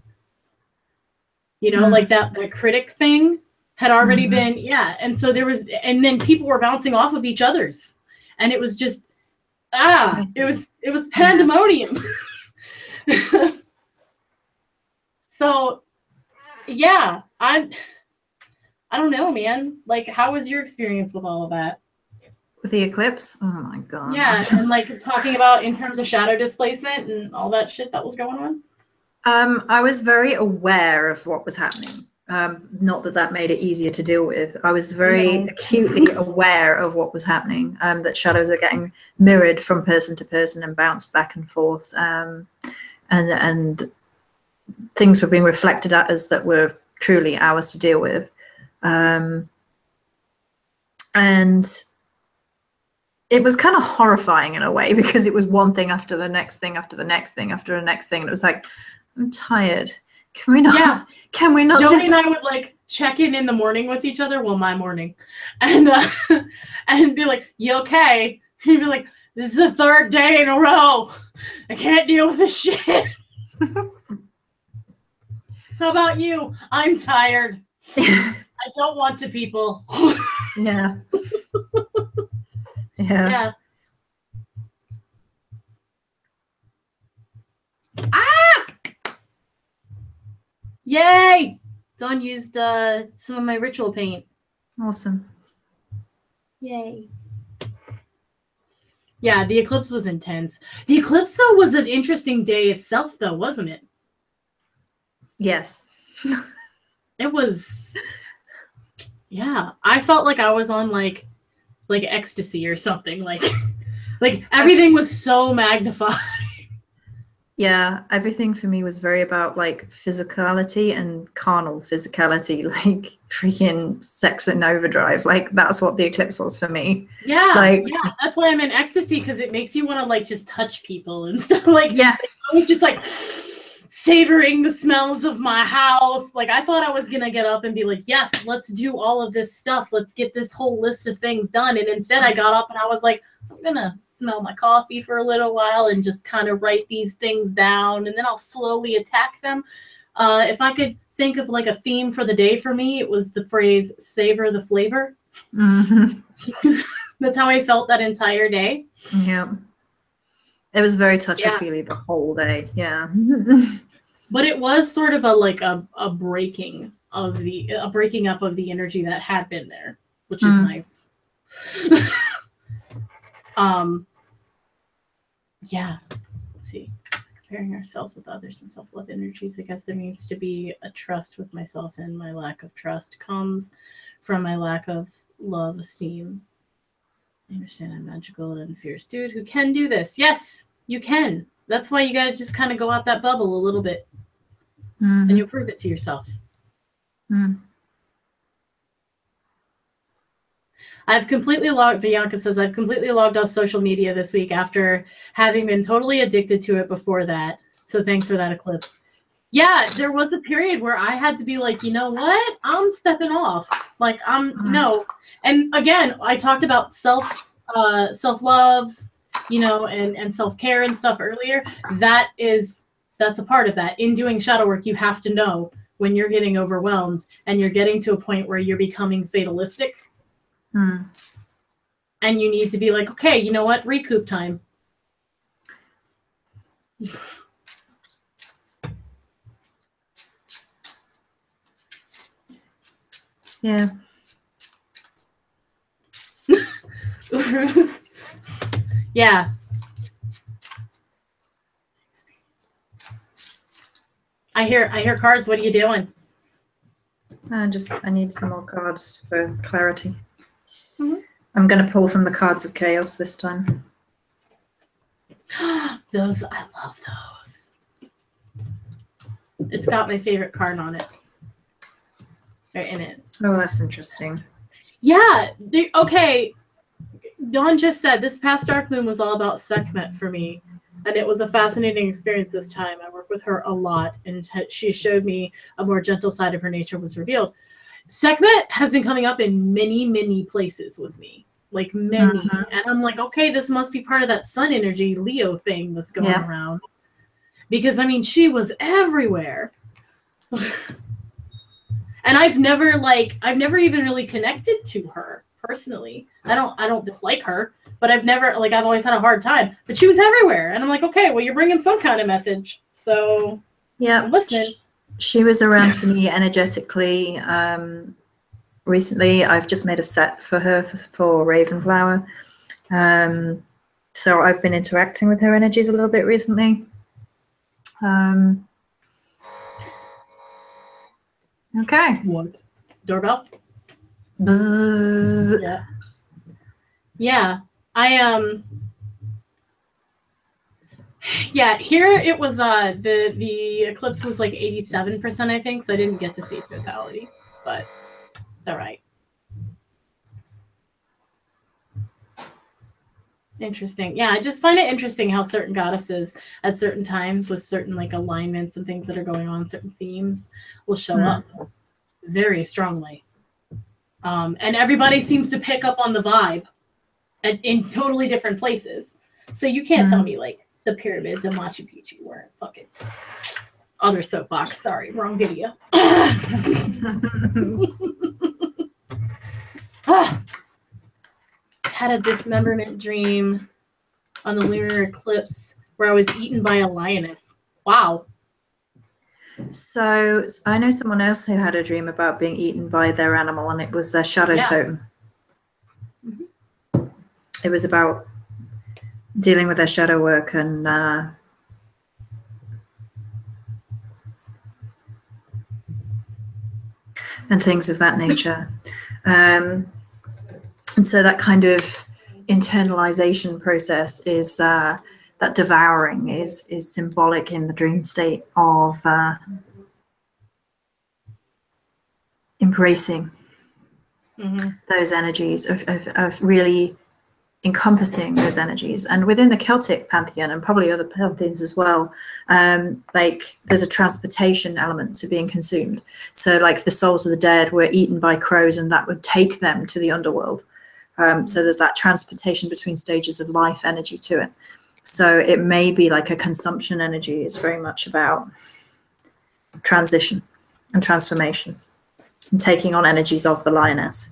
You know, like that critic thing had already been, yeah. And so there was, and then people were bouncing off of each other's. And it was just, it was pandemonium. So, yeah, I don't know, man. Like, how was your experience with all of that? With the eclipse? Oh my god. Yeah, and like talking about in terms of shadow displacement and all that shit that was going on. I was very aware of what was happening. Not that that made it easier to deal with. I was very acutely aware of what was happening, that shadows are getting mirrored from person to person and bounced back and forth. And things were being reflected at us that were truly ours to deal with. And it was kind of horrifying in a way because it was one thing after the next thing after the next thing after the next thing. And it was like, I'm tired. Can we not? Yeah. Can we not? Joey and I would like check in the morning with each other. Well, my morning, and be like, "You okay?" He'd be like, "This is the third day in a row. I can't deal with this shit." How about you? I'm tired. I don't want to people. Yeah. Yeah. Ah! Yay! Dawn used some of my ritual paint. Awesome. Yay. Yeah, the eclipse was intense. The eclipse, though, was an interesting day itself, though, wasn't it? Yes. It was... Yeah. I felt like I was on, like ecstasy or something. Like everything was so magnified. Yeah, everything for me was very about like physicality and carnal physicality, like freaking sex in overdrive. Like that's what the eclipse was for me. Yeah, like, yeah, that's why I'm in ecstasy, because it makes you want to like just touch people and stuff. Like, yeah, I was just like savoring the smells of my house. Like I thought I was gonna get up and be like, yes, let's do all of this stuff. Let's get this whole list of things done. And instead I got up and I was like, I'm gonna smell my coffee for a little while and just kind of write these things down, and then I'll slowly attack them. If I could think of like a theme for the day for me, it was the phrase savor the flavor. That's how I felt that entire day. Yeah. It was very touchy-feely the whole day. Yeah. But it was sort of a breaking up of the energy that had been there, which is nice. Yeah, let's see. Comparing ourselves with others and self-love energies, I guess there needs to be a trust with myself, and my lack of trust comes from my lack of love, esteem. I understand I'm magical and fierce dude who can do this. Yes, you can. That's why you got to just kind of go out that bubble a little bit, and you'll prove it to yourself. Bianca says, I've completely logged off social media this week after having been totally addicted to it before that. So thanks for that, Eclipse. Yeah, there was a period where I had to be like, you know what? I'm stepping off. Like, no. And again, I talked about self-love, you know, and self-care and stuff earlier. That's a part of that. In doing shadow work, you have to know when you're getting overwhelmed and you're getting to a point where you're becoming fatalistic. And you need to be like, okay, you know what? Recoup time. Yeah. Yeah. I hear cards. What are you doing? I need some more cards for clarity. I'm going to pull from the cards of chaos this time. Those, I love those. It's got my favorite card on it. Or in it. Oh, that's interesting. Yeah. Okay. Dawn just said this past dark moon was all about Sekhmet for me. And it was a fascinating experience this time. I work with her a lot, and she showed me a more gentle side of her nature was revealed. Sekhmet has been coming up in many, many places with me. Like many. And I'm like, okay, this must be part of that sun energy Leo thing that's going around. Because, I mean, she was everywhere. And I've never even really connected to her personally. I don't dislike her, but I've always had a hard time. But she was everywhere. And I'm like, okay, well, you're bringing some kind of message. So yeah, I'm listening. She was around for me energetically. Recently, I've just made a set for her for Ravenflower. So I've been interacting with her energies a little bit recently. Okay. What? Doorbell? Bzzz. Yeah. Yeah. Yeah, here it was the eclipse was like 87%, I think, so I didn't get to see totality, but it's all right. Interesting. Yeah, I just find it interesting how certain goddesses at certain times with certain like alignments and things that are going on, certain themes will show up very strongly. And everybody seems to pick up on the vibe in totally different places. So you can't tell me like the pyramids and Machu Picchu weren't fucking other soapbox. Sorry, wrong video. Had a dismemberment dream on the lunar eclipse where I was eaten by a lioness. Wow. So I know someone else who had a dream about being eaten by their animal, and it was their shadow totem. It was about dealing with their shadow work and things of that nature. And so that kind of internalization process is that devouring is symbolic in the dream state of embracing those energies, of really encompassing those energies. And within the Celtic pantheon, and probably other pantheons as well, like there's a transportation element to being consumed. So like the souls of the dead were eaten by crows, and that would take them to the underworld. So there's that transportation between stages of life energy to it. So it may be like a consumption energy. It's very much about transition and transformation and taking on energies of the lioness.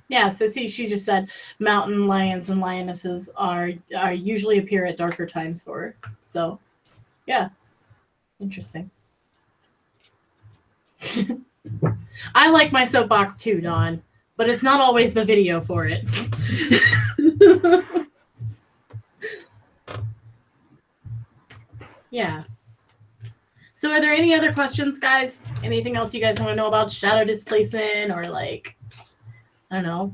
Yeah, so see, she just said mountain lions and lionesses are usually appear at darker times for her. So, yeah, interesting. I like my soapbox too, Dawn, but it's not always the video for it. Yeah. So are there any other questions, guys? Anything else you guys want to know about shadow displacement or like, I don't know,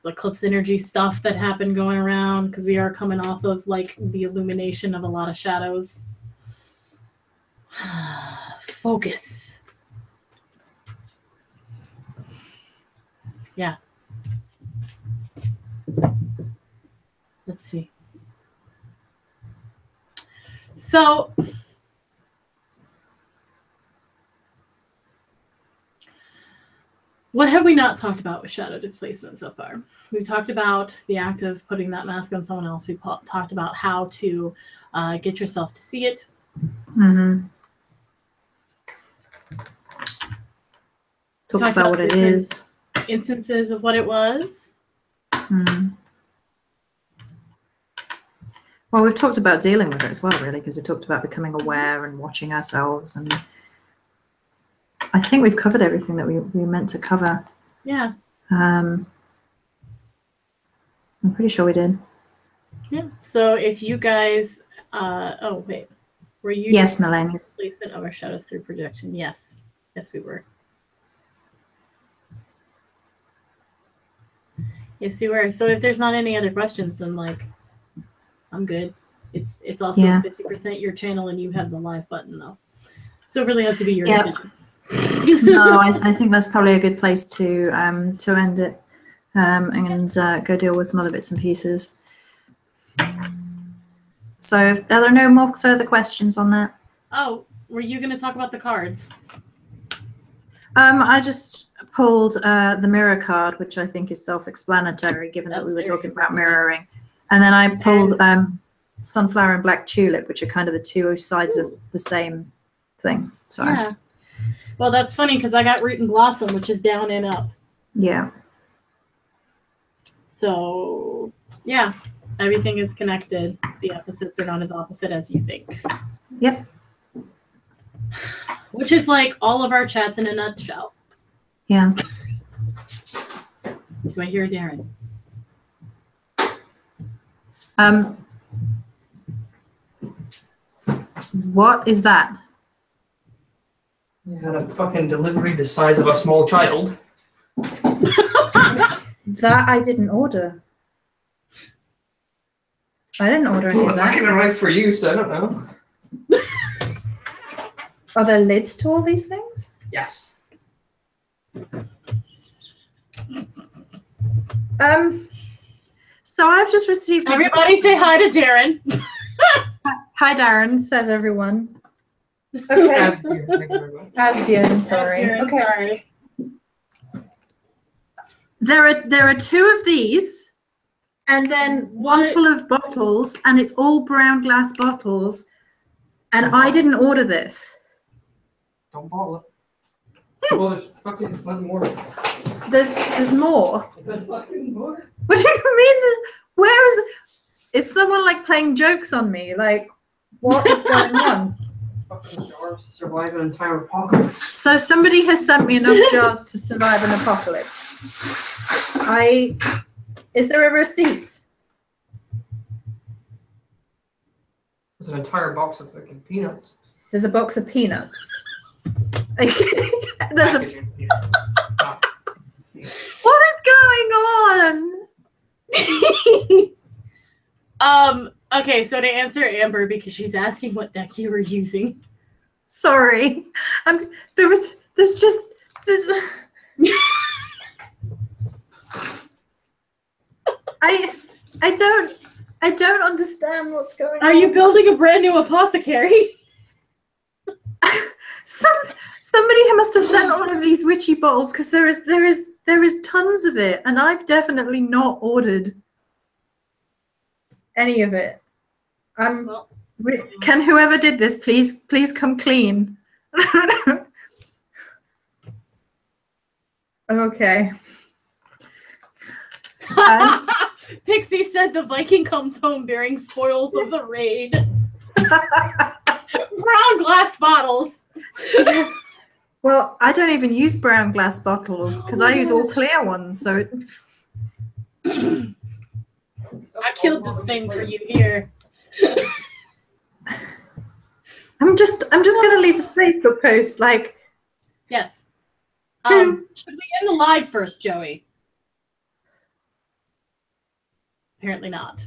eclipse energy stuff that happened going around? Because we are coming off of like the illumination of a lot of shadows. Focus. Yeah. Let's see. So what have we not talked about with shadow displacement so far? We've talked about the act of putting that mask on someone else. We've talked about how to get yourself to see it. Talked about what it is. Instances of what it was. Well, we've talked about dealing with it as well, really, because we talked about becoming aware and watching ourselves, and I think we've covered everything that we meant to cover. Yeah. I'm pretty sure we did. Yeah. So if you guys, oh wait, were you? Yes, Melanie. Placement of our shadows through projection. Yes. Yes, we were. Yes, we were. So if there's not any other questions, then like, I'm good. It's also 50% your channel, and you have the live button though, so it really has to be your decision. No, I think that's probably a good place to end it, and go deal with some other bits and pieces. So, are there no more further questions on that? Oh, were you going to talk about the cards? I just pulled the mirror card, which I think is self-explanatory, given that we were talking about mirroring. And then I pulled sunflower and black tulip, which are kind of the two sides of the same thing. So. Yeah. Well, that's funny because I got root and blossom, which is down and up. Yeah. So, yeah, everything is connected. The opposites are not as opposite as you think. Yep. Which is like all of our chats in a nutshell. Yeah. Do I hear Darren? What is that? You had a fucking delivery the size of a small child. That I didn't order. I didn't order any of that. It's fucking arrived for you, so I don't know. Are there lids to all these things? Yes. So I've just received. Everybody say hi to Darren. Hi, Darren, says everyone. Okay. Asbjorn, sorry. Darren, okay. Sorry. There are two of these, and then one full of bottles, and it's all brown glass bottles, and I didn't order this. Don't bottle it. Well, there's fucking plenty more. There's more. There's fucking more. What do you mean? Where is someone like playing jokes on me? Like, what is going on? Fucking jars to survive an entire apocalypse. So somebody has sent me enough jars to survive an apocalypse. Is there a receipt? There's an entire box of fucking peanuts. There's a box of peanuts. There's Packaging peanuts. What is going on? Okay, so to answer Amber, because she's asking what deck you were using. Sorry. There's I don't understand what's going on. Are you building a brand new apothecary? Somebody must have sent all of these witchy bottles, because there is tons of it, and I've definitely not ordered any of it. Can whoever did this please come clean? Okay. Pixie said the Viking comes home bearing spoils of the raid. Brown glass bottles. Well, I don't even use brown glass bottles because I use all clear ones. So I killed this thing for you here. I'm just gonna leave a Facebook post like. Yes. Should we end the live first, Joey? Apparently not.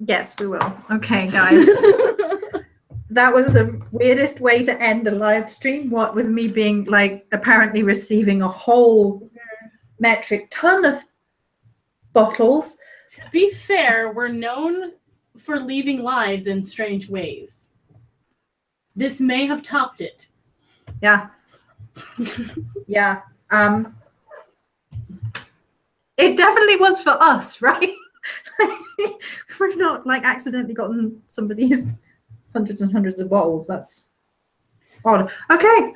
Yes, we will. Okay, guys. That was the weirdest way to end a live stream. What with me being like apparently receiving a whole metric ton of bottles. To be fair, we're known for leaving lives in strange ways. This may have topped it. Yeah. Yeah. It definitely was for us, right? We've not like accidentally gotten somebody's hundreds and hundreds of bottles. That's odd. Okay.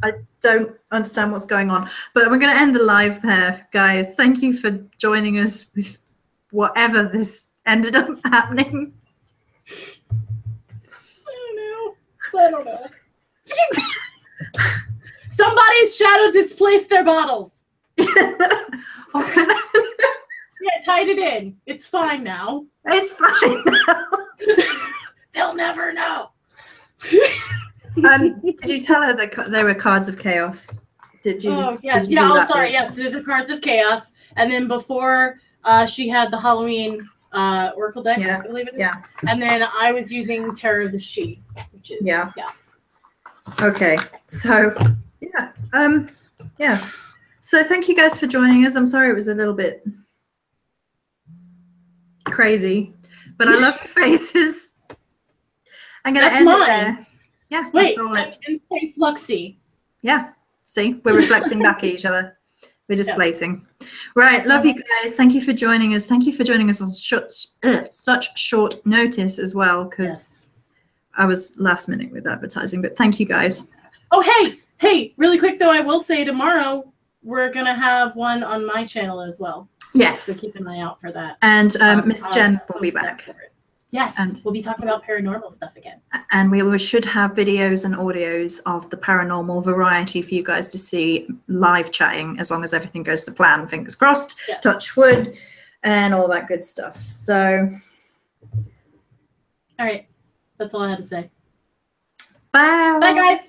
I don't understand what's going on, but we're going to end the live there, guys. Thank you for joining us with whatever this ended up happening. I don't know. Somebody's shadow displaced their bottles. See, I tied it in. It's fine now. It's fine now. They'll never know. Did you tell her that there were cards of chaos? Did you? Oh, yes. Did you Yeah. do Oh, that sorry. bit? Yes. They're the cards of chaos. And then before She had the Halloween Oracle deck, Yeah, I believe it is. yeah. And then I was using Terror of the She, which is Yeah. Okay. So yeah. So thank you guys for joining us. I'm sorry it was a little bit crazy, but I love your faces. I'm gonna That's end mine. it there. Yeah. Wait, stole it. and say Fluxy. Yeah. See, we're reflecting back at each other. We're displacing. Right. Love you guys. Thank you for joining us. Thank you for joining us on such short notice as well, because I was last minute with advertising. But thank you guys. Oh, hey, really quick though, I will say tomorrow we're gonna have one on my channel as well. Yes. So keep an eye out for that. And Miss Jen will be back. Yes, And we'll be talking about paranormal stuff again. And we should have videos and audios of the paranormal variety for you guys to see live chatting, as long as everything goes to plan. Fingers crossed, touch wood, and all that good stuff. So. All right. That's all I had to say. Bye. Bye, guys.